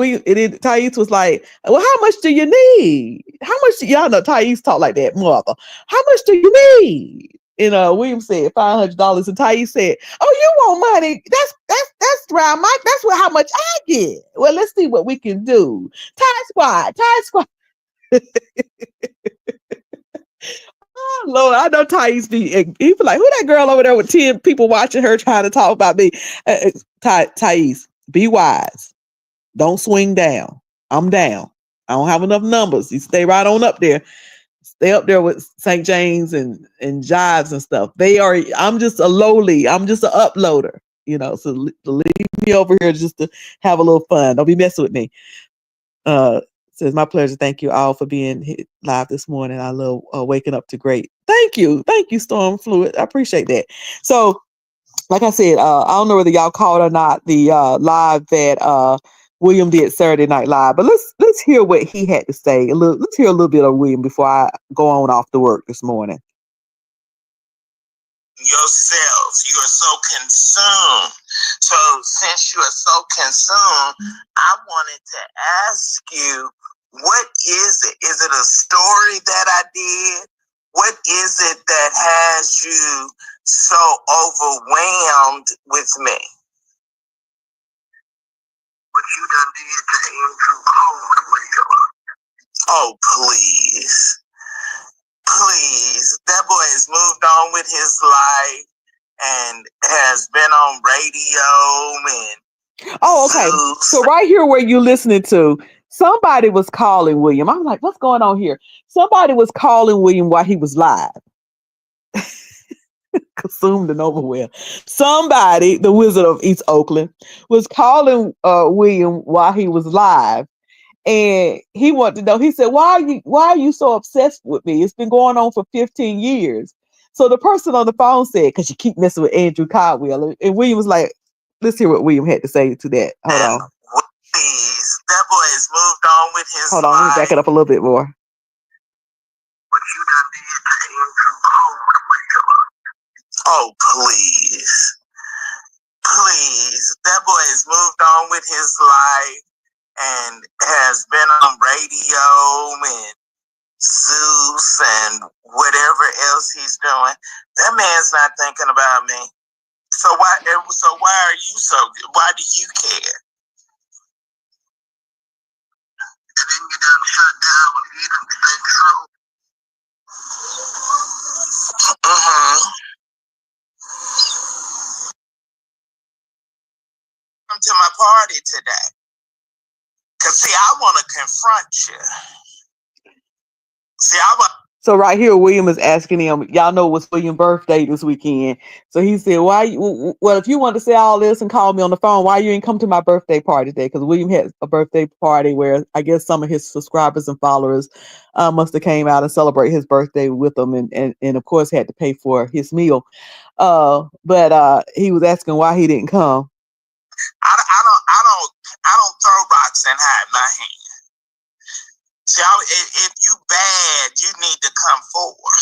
Thais was like, "Well, how much do you need? How much y'all know?" Thais talk like that, mother. How much do you need? And William said $500, and Thais said, "Oh, you want money? That's around how much I get. Well, let's see what we can do. Tie squad." Oh, Lord, I know Thais he be like, who that girl over there with 10 people watching her trying to talk about me? Thais, be wise. Don't swing down. I'm down. I don't have enough numbers. You stay right on up there. Stay up there with St. James and Jives and stuff. I'm just an uploader, so leave me over here just to have a little fun. Don't be messing with me. Says, my pleasure. Thank you all for being live this morning. I love waking up to great. Thank you, Storm Fluid. I appreciate that. So, like I said, I don't know whether y'all caught or not the live that William did Saturday Night Live, but let's hear what he had to say. Let's hear a little bit of William before I go on off to work this morning. Yourself, you are so consumed. So since you are so consumed, I wanted to ask you, what is it? Is it a story that I did? What is it that has you so overwhelmed with me? What you done did to Andrew Cole, Oh, please. Please. That boy has moved on with his life and has been on radio and Oh, okay. Zeus. So right here where you listening to, somebody was calling William. I'm like, what's going on here? Somebody was calling William while he was live. Consumed and over with. Somebody, the Wizard of East Oakland, was calling William while he was live. And he wanted to know, he said, why are you so obsessed with me? It's been going on for 15 years. So the person on the phone said, because you keep messing with Andrew Caldwell. And William was like, let's hear what William had to say to that. Hold on. Please. That boy has moved on with his Hold on, let me back it up a little bit more. What you done did to Andrew Caldwell. Oh, please. Please. That boy has moved on with his life and has been on radio and Zeus and whatever else he's doing. That man's not thinking about me. So why are you so good? Why do you care? And then you done shut down Eden Central. Come to my party today. Cause see, I want to confront you. See, So right here, William is asking him, y'all know it was William's birthday this weekend. So he said, if you want to say all this and call me on the phone, why you ain't come to my birthday party today? Because William had a birthday party where I guess some of his subscribers and followers must have came out and celebrate his birthday with him and of course had to pay for his meal. But he was asking why he didn't come. I don't throw rocks and hide my hand. See, if you bad, you need to come forward.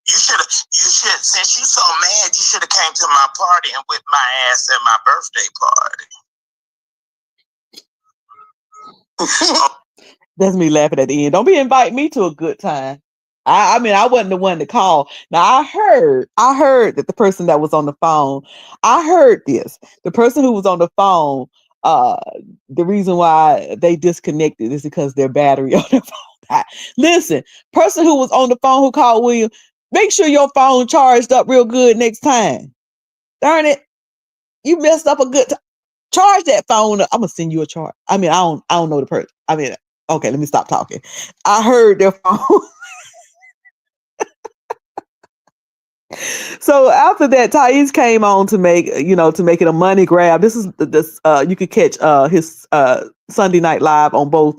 You should, since you so mad, you should have came to my party and whipped my ass at my birthday party. That's me laughing at the end. Don't be inviting me to a good time. I mean, I wasn't the one to call. Now I heard that the person that was on the phone, I heard this. The person who was on the phone, the reason why they disconnected is because their battery on their phone died. Listen, person who was on the phone who called William, make sure your phone charged up real good next time. Darn it, you messed up a good time. Charge that phone up. I'm gonna send you a charge. I mean, I don't know the person. I mean, okay, let me stop talking. I heard their phone. So after that, Thais came on to make it a money grab. This you could catch his Sunday Night Live on both.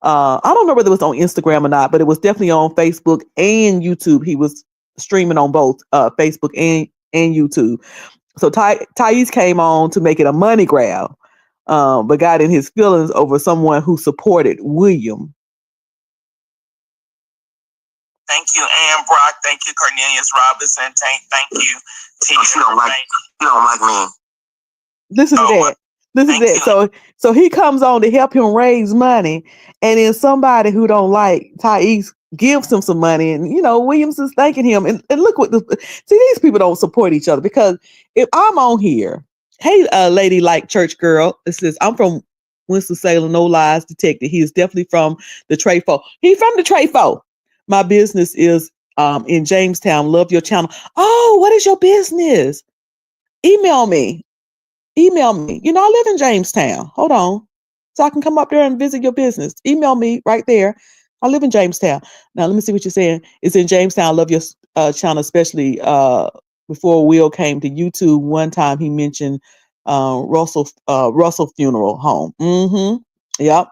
I don't know whether it was on Instagram or not, but it was definitely on Facebook and YouTube. He was streaming on both Facebook and YouTube. So Thais came on to make it a money grab, but got in his feelings over someone who supported William. Thank you, Ann Brock. Thank you, Cornelius Robinson. Thank you, T. You don't like me. Listen to that. Listen to that. So he comes on to help him raise money, and then somebody who don't like Thais gives him some money, and Williams is thanking him. And look what these people don't support each other, because if I'm on here, hey, lady like church girl, it says I'm from Winston-Salem, no lies detected. He is definitely from the Trayfo. He's from the Trayfo. My business is in Jamestown. Love your channel. Oh, what is your business? Email me. I live in Jamestown. Hold on. So I can come up there and visit your business. Email me right there. I live in Jamestown. Now, let me see what you're saying. It's in Jamestown. I love your channel, especially before Will came to YouTube. One time he mentioned Russell Funeral Home. Mm-hmm. Yep.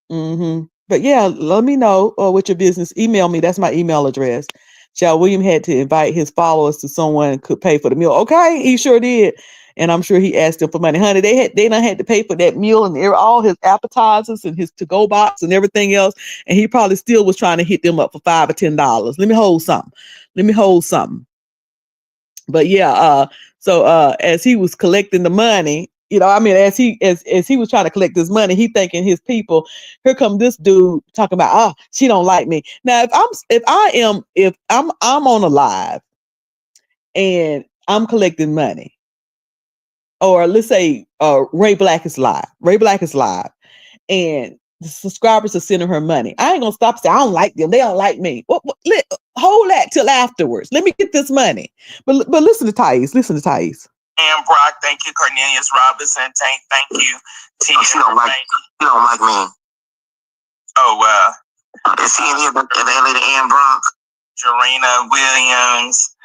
Mm-hmm. But yeah, let me know with your business. Email me. That's my email address. Child, William had to invite his followers to someone could pay for the meal. Okay, he sure did. And I'm sure he asked them for money. Honey, they done had to pay for that meal and all his appetizers and his to-go box and everything else. And he probably still was trying to hit them up for $5 or $10. Let me hold something. But yeah, so as he was collecting the money, as he was trying to collect this money, he thinking his people, here come this dude talking about, she don't like me. Now, if I'm on a live and I'm collecting money, or let's say Ray Black is live, and subscribers are sending her money. I ain't gonna stop saying I don't like them. They don't like me. Hold that till afterwards. Let me get this money. But listen to Thais. Listen to Thais. And Brock, thank you. Cornelius Robinson, thank you. T. She don't like me. Oh, Is she in here? That lady Ann Brock? Jarena Williams,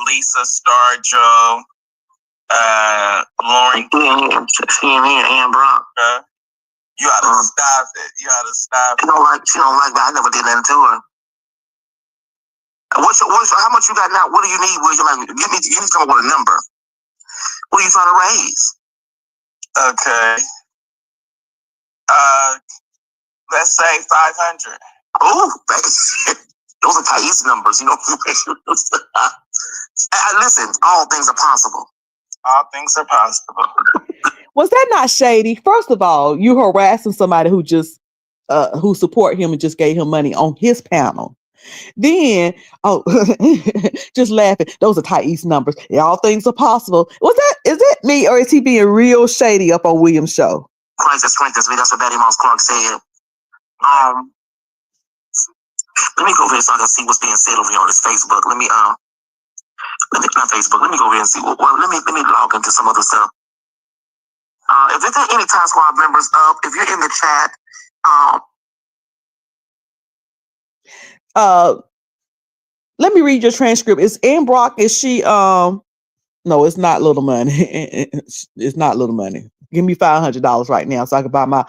Lisa Starjo, Lauren. She in here, Ann Brock. You gotta stop it. You gotta stop it. She don't like that. I never did nothing to her. How much you got now? What do you need? You need to come up with a number. What are you trying to raise? Okay. Let's say 500. Oh, those are Thais numbers, you know. Listen, all things are possible. All things are possible. Was that not shady? First of all, you harassing somebody who just who support him and just gave him money on his panel. Then, just laughing. Those are Thais numbers. Yeah, all things are possible. Is that me, or is he being real shady up on William's show? Christ that strengthens me. That's what Betty Moss Clark said. Let me go over here so I can see what's being said over here on this Facebook. Let me not Facebook. Let me go over here and see. Well, let me log into some other stuff. If there are any Time Squad members up, if you're in the chat, let me read your transcript. Is Ann Brock, is she no, it's not Little Money. It's not Little Money. Give me $500 right now so I can buy my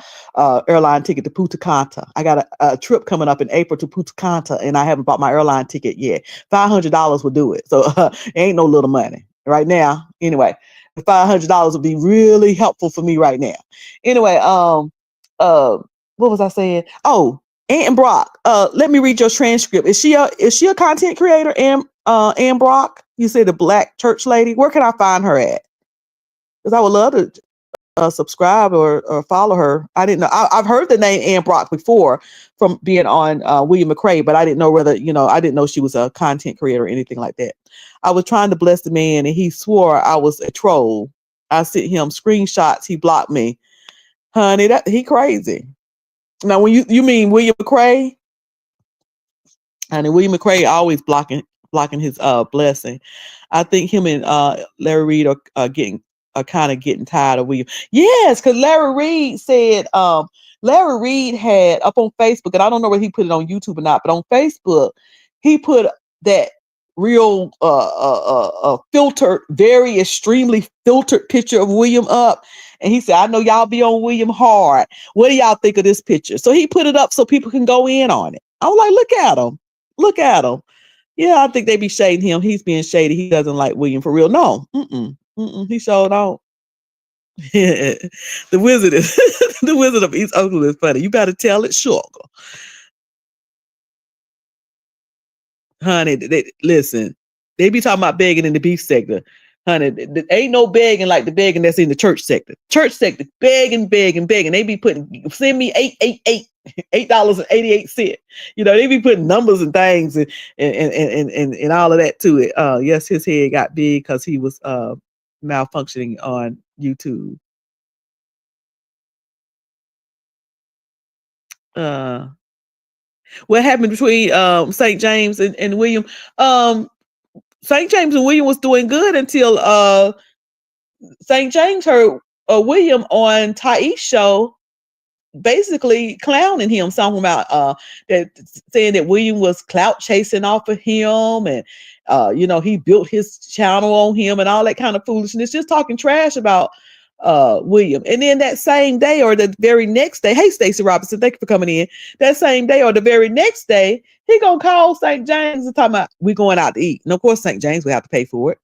airline ticket to Punta Cana. I got a trip coming up in April to Punta Cana, and I haven't bought my airline ticket yet. $500 will do it. So it ain't no little money right now. Anyway, $500 would be really helpful for me right now. Anyway, what was I saying? Oh, Ann Brock. Let me read your transcript. Is she a content creator? Ann Brock. You say the black church lady. Where can I find her at? Because I would love to subscribe or follow her. I didn't know. I've heard the name Ann Brock before from being on William McCrae, but I didn't know whether, I didn't know she was a content creator or anything like that. I was trying to bless the man and he swore I was a troll. I sent him screenshots. He blocked me. Honey, he crazy. Now, when you mean William McCrae, honey, William McCrae always blocking his blessing. I think him and Larry Reid are kind of getting tired of William. Yes, because Larry Reid said Larry Reid had up on Facebook, and I don't know whether he put it on YouTube or not, but on Facebook, he put that real filtered, very extremely filtered picture of William up. And he said, I know y'all be on William hard. What do y'all think of this picture? So he put it up so people can go in on it. I was like, look at him. Look at him. Yeah, I think they be shading him. He's being shady. He doesn't like William for real. No. He showed on. The Wizard is the Wizard of East Oakland is funny. You better tell it short. Honey, listen. They be talking about begging in the beef sector. Honey, there ain't no begging like the begging that's in the church sector. Church sector, begging. They be putting, send me $8.88. They be putting numbers and things and all of that to it. Yes, his head got big because he was malfunctioning on YouTube. What happened between St. James and William? St. James and William was doing good until St. James heard William on Thais' show basically clowning him, talking about saying that William was clout chasing off of him, and he built his channel on him and all that kind of foolishness, just talking trash about William. And then that same day or the very next day, hey Stacey Robinson, thank you for coming in. That same day or the very next day, he gonna call St. James and talking about we going out to eat. And of course, St. James will have to pay for it.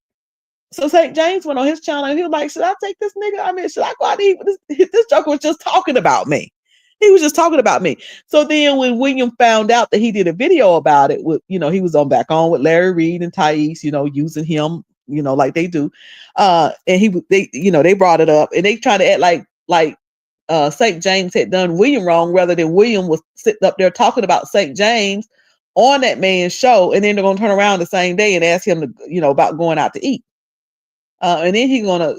So St. James went on his channel and he was like, should I take this nigga? I mean, should I go out to eat? This joker was just talking about me. He was just talking about me. So then when William found out that he did a video about it, with, he was back on with Larry Reid and Thais, using him, like they do. And they brought it up and they tried to act like St. James had done William wrong, rather than William was sitting up there talking about St. James on that man's show. And then they're going to turn around the same day and ask him to, about going out to eat. And then he's gonna,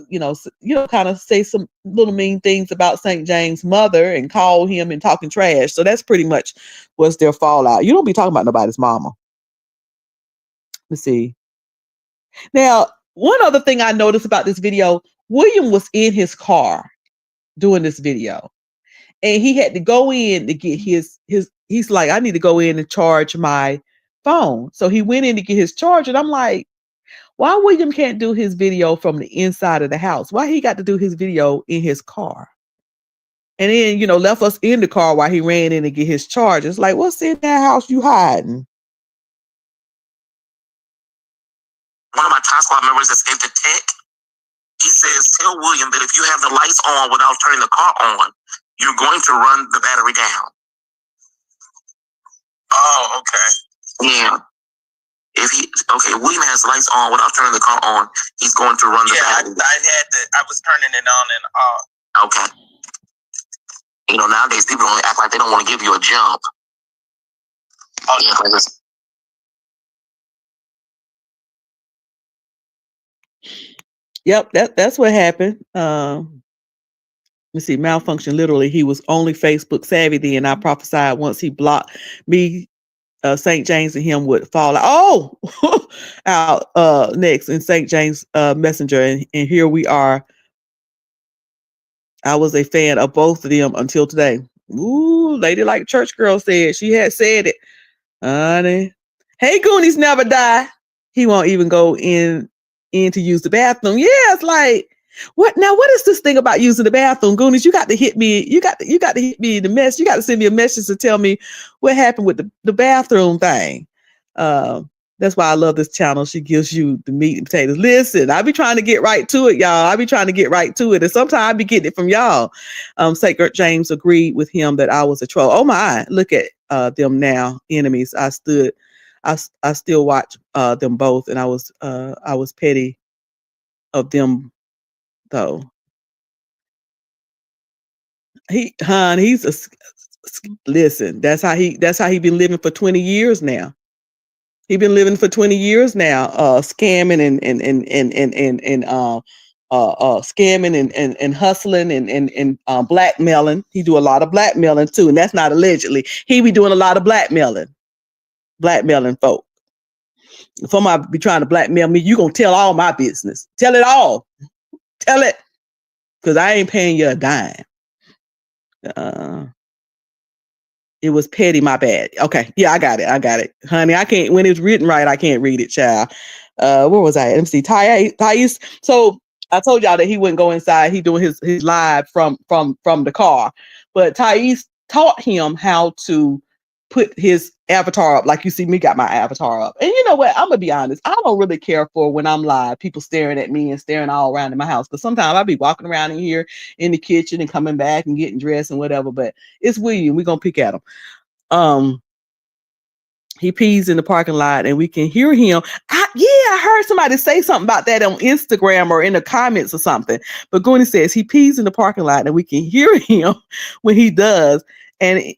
kind of say some little mean things about St. James' mother and call him and talking trash. So that's pretty much what's their fallout. You don't be talking about nobody's mama. Let's see. Now, one other thing I noticed about this video, William was in his car doing this video. And he had to go in to get he's like, I need to go in and charge my phone. So he went in to get his charge. And I'm like, why William can't do his video from the inside of the house? Why he got to do his video in his car? And then, left us in the car while he ran in to get his charge. It's like, what's in that house you hiding? One of my Time Squad members that's into tech, he says, tell William that if you have the lights on without turning the car on, you're going to run the battery down. Oh, okay. Yeah. William has lights on without turning the car on, he's going to run the battery. I was turning it on and off. Okay. Nowadays people don't act like they don't want to give you a jump. Oh yeah. Yep, that's what happened. Let's see, malfunction. Literally, he was only Facebook savvy then. I prophesied once he blocked me, St. James and him would fall out next in St. James Messenger. And here we are. I was a fan of both of them until today. Ooh, lady like church girl said, she had said it. Honey. Hey, Goonies never die. He won't even go in to use the bathroom. Yeah, it's like, what is this thing about using the bathroom? Goonies, you got to hit me. You got to hit me in the mess. You got to send me a message to tell me what happened with the bathroom thing. That's why I love this channel. She gives you the meat and potatoes. Listen, I be trying to get right to it, y'all. I be trying to get right to it. And sometimes I be getting it from y'all. St. James agreed with him that I was a troll. Oh my, look at them now, enemies. I still watch them both, and I was petty of them though. Listen, that's how he been living for 20 years now. He been living for 20 years now, scamming and hustling and blackmailing. He do a lot of blackmailing too, and that's not allegedly. He be doing a lot of blackmailing folk. If somebody be trying to blackmail me, you gonna tell all my business. Tell it all. Tell it, because I ain't paying you a dime. It was petty, my bad. Okay, yeah, I got it. Honey, I can't, when it's written right, I can't read it, child. Where was I? Let me see. Thais. So I told y'all that he wouldn't go inside. He doing his live from the car. But Thais taught him how to put his avatar up, like you see me got my avatar up. And you know what? I'm gonna be honest. I don't really care for when I'm live, people staring at me and staring all around in my house. Because sometimes I'll be walking around in here in the kitchen and coming back and getting dressed and whatever. But it's William. We're gonna pick at him. He pees in the parking lot and we can hear him. I heard somebody say something about that on Instagram or in the comments or something. But Gooney says he pees in the parking lot and we can hear him when he does. And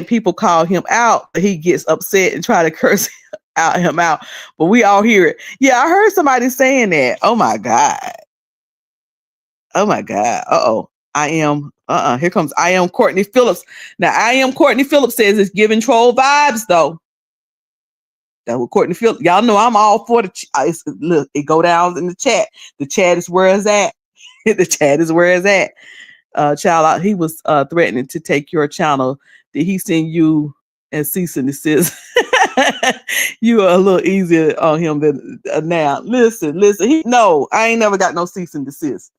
people call him out. He gets upset and try to curse him out. But we all hear it. Yeah, I heard somebody saying that. Oh my God. Uh-oh. Here comes I am Courtney Phillips. Now, I am Courtney Phillips says it's giving troll vibes, though. That's what Courtney Phillips. Y'all know I'm all for the. Look, it go down in the chat. The chat is where it's at. The chat is where it's at. Child, he was threatening to take your channel. Did he send you and cease and desist? You are a little easier on him than now. Listen. I ain't never got no cease and desist.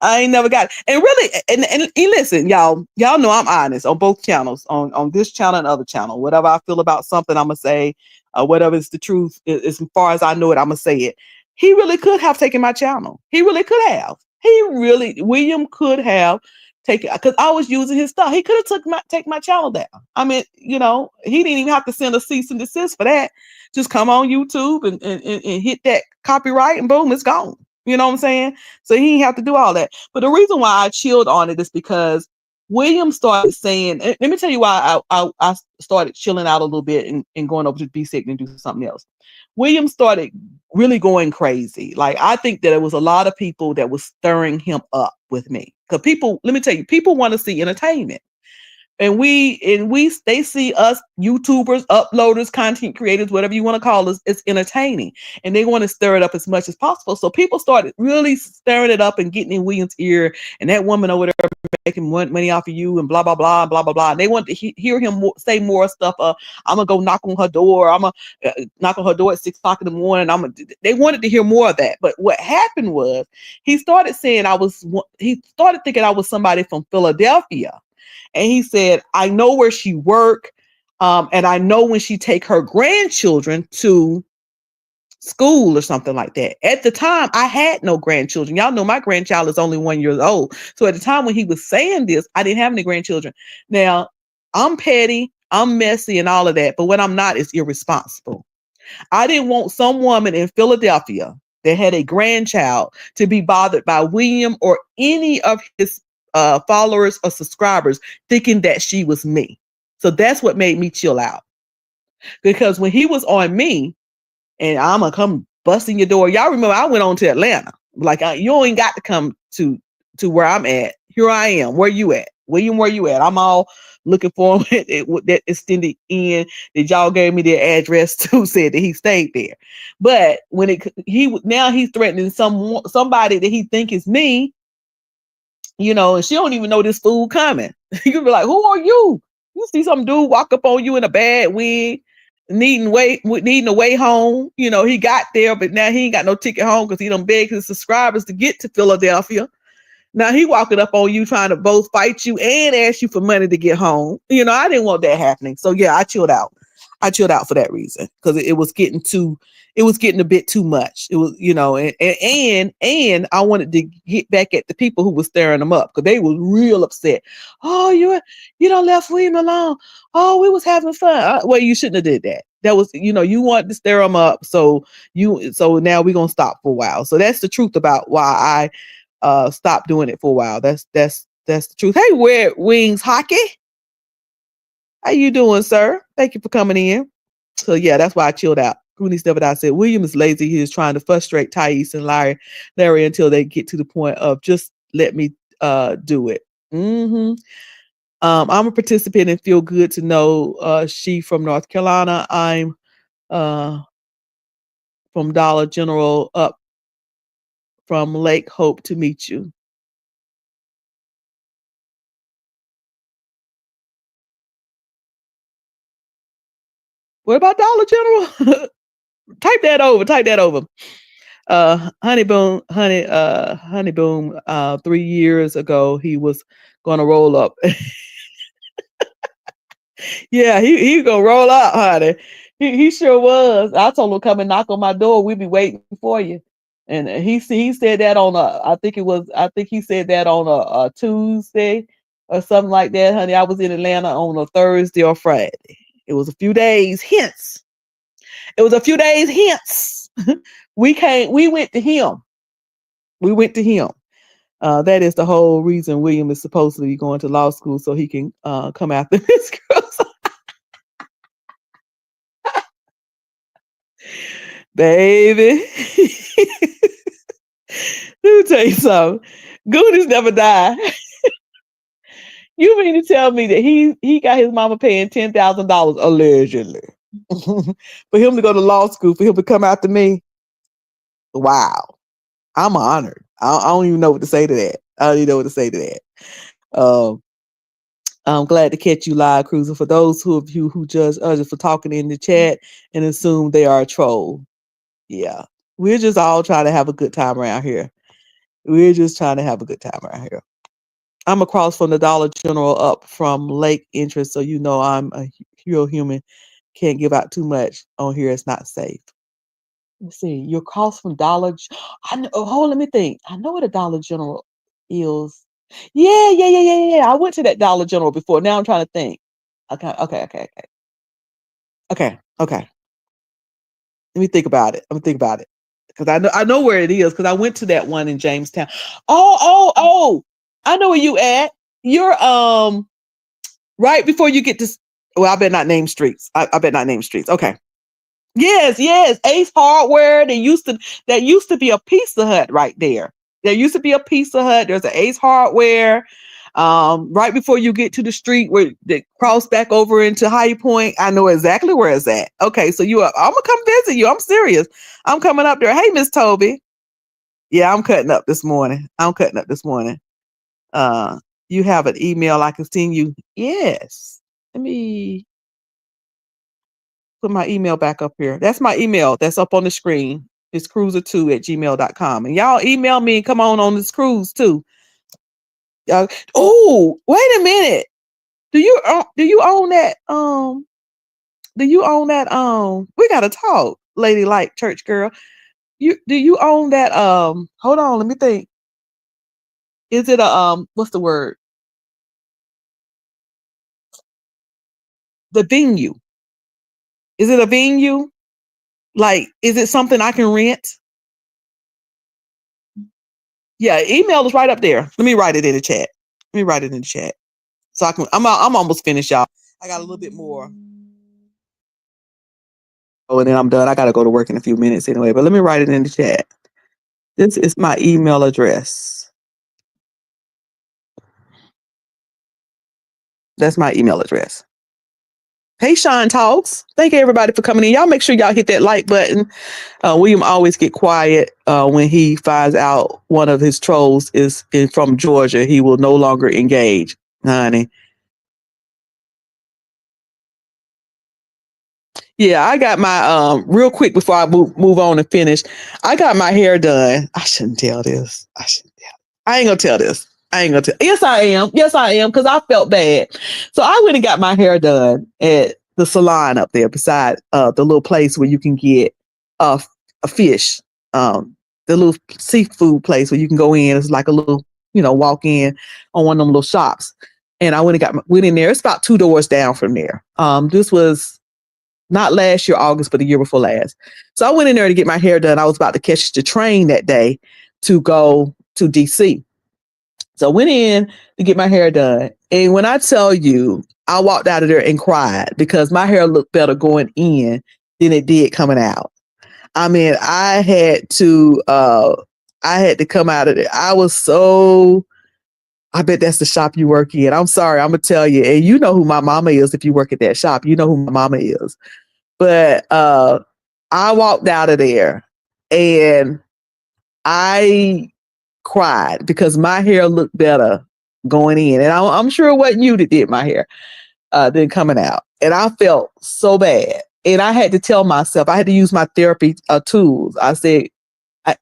I ain't never got it. And really, and listen, y'all know I'm honest on both channels, on this channel and other channel. Whatever I feel about something, I'm gonna say, whatever is the truth, as far as I know it, I'm gonna say it. He really could have taken my channel. He really could have. William could have taken, because I was using his stuff. He could have take my channel down. I mean, he didn't even have to send a cease and desist for that. Just come on YouTube and hit that copyright and boom, it's gone. You know what I'm saying? So he didn't have to do all that. But the reason why I chilled on it is because William started saying, let me tell you why I started chilling out a little bit and going over to B Sick and do something else. William started really going crazy. Like, I think that it was a lot of people that was stirring him up with me. Because people, let me tell you, people want to see entertainment. And they see us YouTubers, uploaders, content creators, whatever you want to call us, it's entertaining. And they want to stir it up as much as possible. So people started really stirring it up and getting in William's ear. And that woman over there making money off of you and blah, blah, blah, blah, blah, blah. And they want to hear him say more stuff. I'm going to go knock on her door. I'm going to knock on her door at 6 o'clock in the morning. They wanted to hear more of that. But what happened was he started thinking I was somebody from Philadelphia. And he said, I know where she work, and I know when she take her grandchildren to school or something like that. At the time, I had no grandchildren. Y'all know my grandchild is only 1 year old. So at the time when he was saying this, I didn't have any grandchildren. Now, I'm petty, I'm messy and all of that, but what I'm not is irresponsible. I didn't want some woman in Philadelphia that had a grandchild to be bothered by William or any of his followers or subscribers thinking that she was me. So that's what made me chill out. Because when he was on me, and I'm gonna come busting your door. Y'all remember I went on to Atlanta. Like, you ain't got to come to where I'm at. Here I am. Where you at? William, where you at? I'm all looking for him with that extended end that y'all gave me their address to, said that he stayed there. But when now he's threatening somebody that he think is me, and she don't even know this fool coming. You be like, who are you? You see some dude walk up on you in a bad wig, needing a way home. He got there, but now he ain't got no ticket home because he done begged his subscribers to get to Philadelphia. Now he walking up on you trying to both fight you and ask you for money to get home. I didn't want that happening. So yeah, I chilled out. I chilled out for that reason because it was getting a bit too much. It was, and I wanted to get back at the people who were stirring them up because they were real upset. Oh, you don't left William alone. Oh, we was having fun. Well, you shouldn't have did that. That was, you wanted to stir them up. So now we're going to stop for a while. So that's the truth about why I stopped doing it for a while. That's the truth. Hey, Red Wings Hockey. How you doing, sir? Thank you for coming in. So yeah, that's why I chilled out. Rooney Never Died said, William is lazy. He is trying to frustrate Thais and Larry until they get to the point of just let me do it. Mm-hmm. I'm a participant and feel good to know she from North Carolina. I'm from Dollar General up from Lake Hope to meet you. What about Dollar General? Type that over. Honey Boom, 3 years ago, he was going to roll up. Yeah, he gonna roll up, honey. He sure was. I told him come and knock on my door. We'll be waiting for you. And he said that I think he said that on a Tuesday or something like that, honey. I was in Atlanta on a Thursday or Friday. It was a few days hence. We went to him. That is the whole reason William is supposedly going to law school so he can come after this girl. Baby. Let me tell you something. Goonies never die. You mean to tell me that he got his mama paying $10,000 allegedly for him to go to law school, for him to come after me? Wow. I'm honored. I don't even know what to say to that. I'm glad to catch you live, Cruiser. For those of you who judge others for talking in the chat and assume they are a troll. Yeah. We're just all trying to have a good time around here. I'm across from the Dollar General up from Lake Entrance, so I'm a real human. Can't give out too much on here. It's not safe. Let's see. You're across from Dollar. Let me think. I know what a Dollar General is. Yeah. I went to that Dollar General before. Now I'm trying to think. Okay. Let me think about it. Because I know where it is because I went to that one in Jamestown. Oh. I know where you at. You're right before you get to. Well, I better not name streets. I better not name streets. Okay. Yes. Ace Hardware. That used to be a Pizza Hut right there. There used to be a Pizza Hut. There's an Ace Hardware. Right before you get to the street where they cross back over into High Point. I know exactly where it's at. Okay, so I'm gonna come visit you. I'm serious. I'm coming up there. Hey, Miss Toby. Yeah, I'm cutting up this morning. You have an email I can send you. Yes. Let me put my email back up here. That's my email. That's up on the screen. It's cruiser2@gmail.com. And y'all email me and come on this cruise too. Oh, wait a minute. Do you own that? Do you own that? We gotta talk, lady like church girl. Do you own that? Hold on, let me think. Is it a what's the word? The venue. Is it a venue? Like, is it something I can rent? Yeah, email is right up there. Let me write it in the chat. So I can. I'm almost finished, y'all. I got a little bit more. Oh, and then I'm done. I gotta go to work in a few minutes anyway. But let me write it in the chat. This is my email address. That's my email address. Hey, Sean Talks. Thank you, everybody, for coming in. Y'all make sure y'all hit that like button. William always get quiet when he finds out one of his trolls is from Georgia. He will no longer engage, honey. Yeah, I got my real quick before I move on and finish. I got my hair done. I shouldn't tell this. I ain't gonna tell this. Yes, I am. Because I felt bad. So I went and got my hair done at the salon up there beside the little place where you can get a fish. The little seafood place where you can go in. It's like a little, walk in on one of them little shops. And I went in there. It's about 2 doors down from there. This was not last year, August, but the year before last. So I went in there to get my hair done. I was about to catch the train that day to go to DC. So I went in to get my hair done. And when I tell you, I walked out of there and cried because my hair looked better going in than it did coming out. I mean, I had to come out of there. I bet that's the shop you work in. I'm sorry, I'm gonna tell you. And you know who my mama is if you work at that shop. You know who my mama is. But I walked out of there and I cried because my hair looked better going in. And I'm sure it wasn't you that did my hair than coming out. And I felt so bad. And I had to tell myself, I had to use my therapy tools. I said,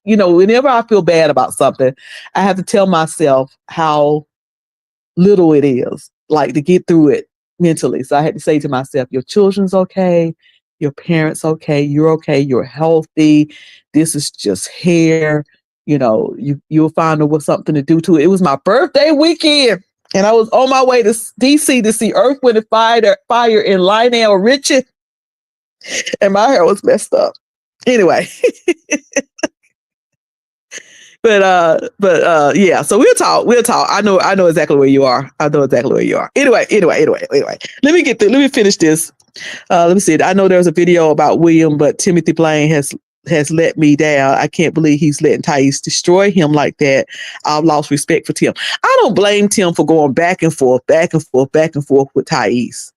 whenever I feel bad about something, I have to tell myself how little it is, like to get through it mentally. So I had to say to myself, your children's okay. Your parents okay. You're healthy. This is just hair. You'll find something to do to it. It was my birthday weekend. And I was on my way to DC to see Earth, Wind & Fire in Lionel Richie. And my hair was messed up. Anyway. But yeah, so we'll talk. I know exactly where you are. Anyway. Let me finish this. Let me see. I know there's a video about William, but Timothy Blaine has let me down. I can't believe he's letting Thais destroy him like that. I've lost respect for Tim. I don't blame Tim for going back and forth with Thais.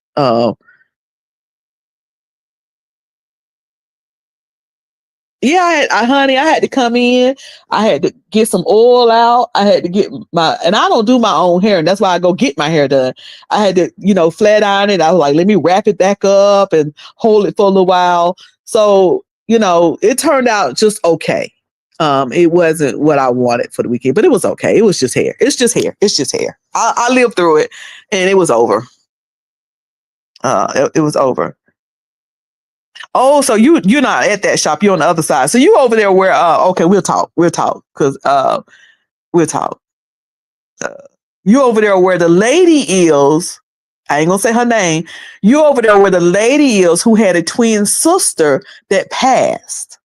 Yeah, honey, I had to come in. I had to get some oil out. I had to get and I don't do my own hair, and that's why I go get my hair done. I had to, flat iron it. I was like, let me wrap it back up and hold it for a little while. So, it turned out just okay. It wasn't what I wanted for the weekend, but it was okay. It was just hair. It's just hair. I lived through it, and it was over. It was over. Oh, so you're not at that shop. You're on the other side. So you over there where, okay, we'll talk. Cause, we'll talk. You over there where the lady is, I ain't gonna say her name. You over there where the lady is who had a twin sister that passed.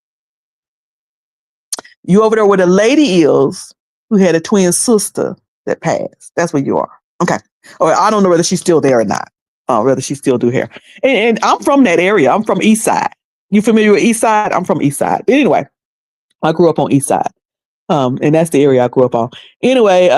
You over there where the lady is who had a twin sister that passed. That's where you are. Okay. Or I don't know whether she's still there or not. Whether she still do hair. And I'm from that area. I'm from East Side. You familiar with East Side? I'm from East Side. But anyway, I grew up on East Side. And that's the area I grew up on. Anyway,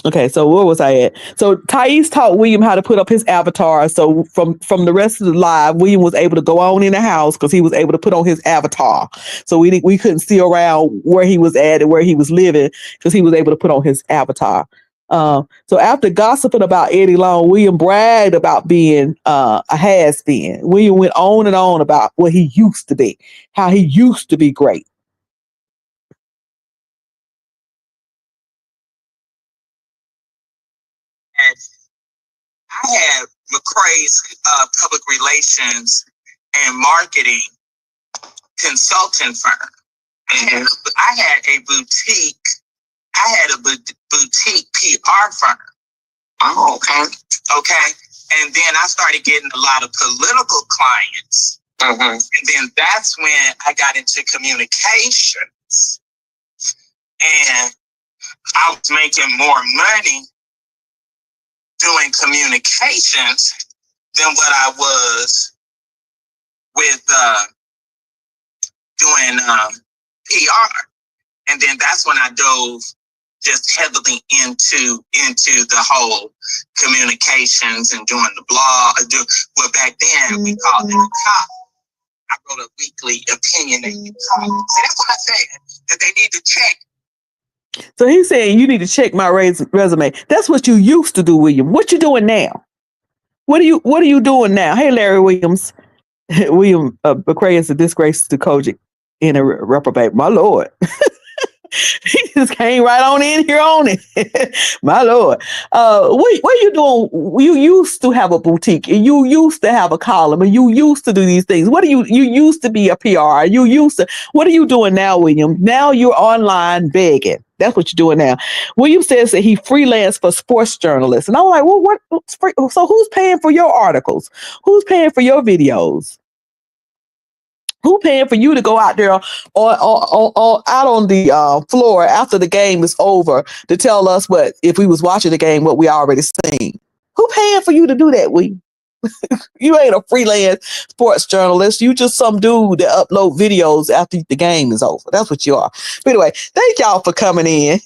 okay, so where was I at? So Thais taught William how to put up his avatar. So from the rest of the live, William was able to go on in the house because he was able to put on his avatar. So we couldn't see around where he was at and where he was living because he was able to put on his avatar. So after gossiping about Eddie Long, William bragged about being a has-been. William went on and on about what he used to be, how he used to be great. I had McCrae's public relations and marketing consulting firm. And I had a boutique. I had a boutique PR firm. Oh, okay. Okay. And then I started getting a lot of political clients. And then that's when I got into communications. And I was making more money doing communications than what I was with doing PR. And then that's when I dove just heavily into the whole communications and doing the blog. Well, back then we called it a cop. I wrote a weekly opinionated column. See, that's what I said, that they need to check. So he's saying you need to check my resume. That's what you used to do, William. What you doing now? What are you doing now? Hey, Larry Williams. William McCrae is a disgrace to Kojic in a reprobate. My Lord. He just came right on in here on it. My Lord. What you doing? You used to have a boutique and you used to have a column and you used to do these things. What are you used to be a PR? What are you doing now, William? Now you're online begging. That's what you're doing now. William says that he freelanced for sports journalists. And I'm like, well, so who's paying for your articles? Who's paying for your videos? Who paying for you to go out there out on the floor after the game is over to tell us what, if we was watching the game, what we already seen? Who paying for you to do that, William? You ain't a freelance sports journalist. You just some dude that upload videos after the game is over. That's what you are. But anyway, thank y'all for coming in.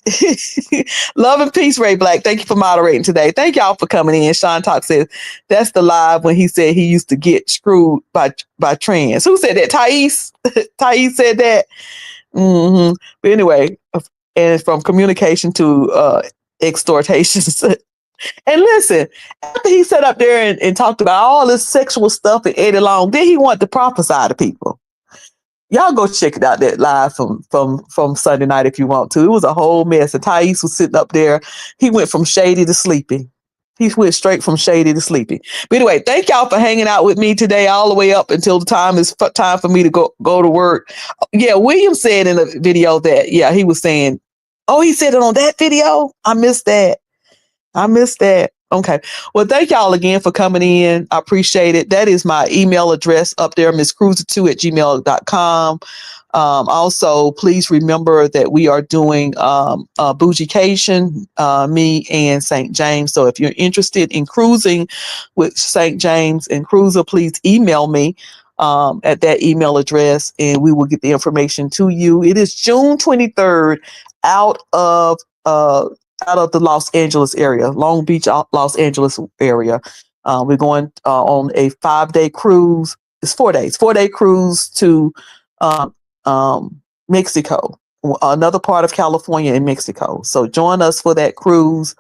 Love and peace, Ray Black. Thank you for moderating today. Thank y'all for coming in. Sean Talk says that's the live when he said he used to get screwed by trans. Who said that? Thais? Thais said that. But anyway, and from communication to extortations. And listen, after he sat up there and talked about all this sexual stuff and Eddie Long, then he wanted to prophesy to people. Y'all go check it out, that live from Sunday night if you want to. It was a whole mess. And Thais was sitting up there. He went from shady to sleepy. He went straight from shady to sleepy. But anyway, thank y'all for hanging out with me today all the way up until the time is time for me to go to work. Yeah, William said in the video that, yeah, he was saying, oh, he said it on that video? I missed that. Okay. Well, thank y'all again for coming in. I appreciate it. That is my email address up there, misscruiser2@gmail.com. Also, please remember that we are doing Bougiecation, me and St. James. So if you're interested in cruising with St. James and Cruiser, please email me at that email address and we will get the information to you. It is June 23rd out of the Los Angeles area, Long Beach, Los Angeles area. We're going on a 5-day cruise. It's 4 days, 4-day cruise to Mexico, another part of California and Mexico. So join us for that cruise.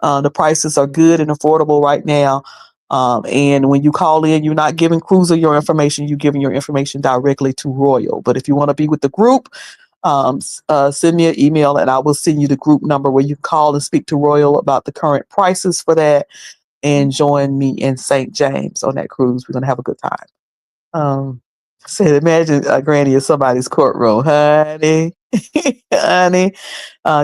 The prices are good and affordable right now. And when you call in, you're not giving Cruiser your information, you're giving your information directly to Royal. But if you want to be with the group, send me an email and I will send you the group number where you call and speak to Royal about the current prices for that and join me in St. James on that cruise. We're going to have a good time. Said, imagine Granny in somebody's courtroom, honey. Honey,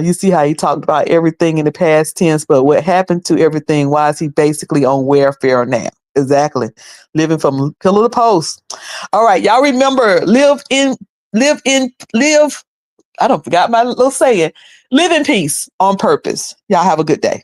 you see how he talked about everything in the past tense, but what happened to everything? Why is he basically on welfare now? Exactly. Living from pillar to post. All right. Y'all remember, I don't forgot my little saying. Live in peace on purpose. Y'all have a good day.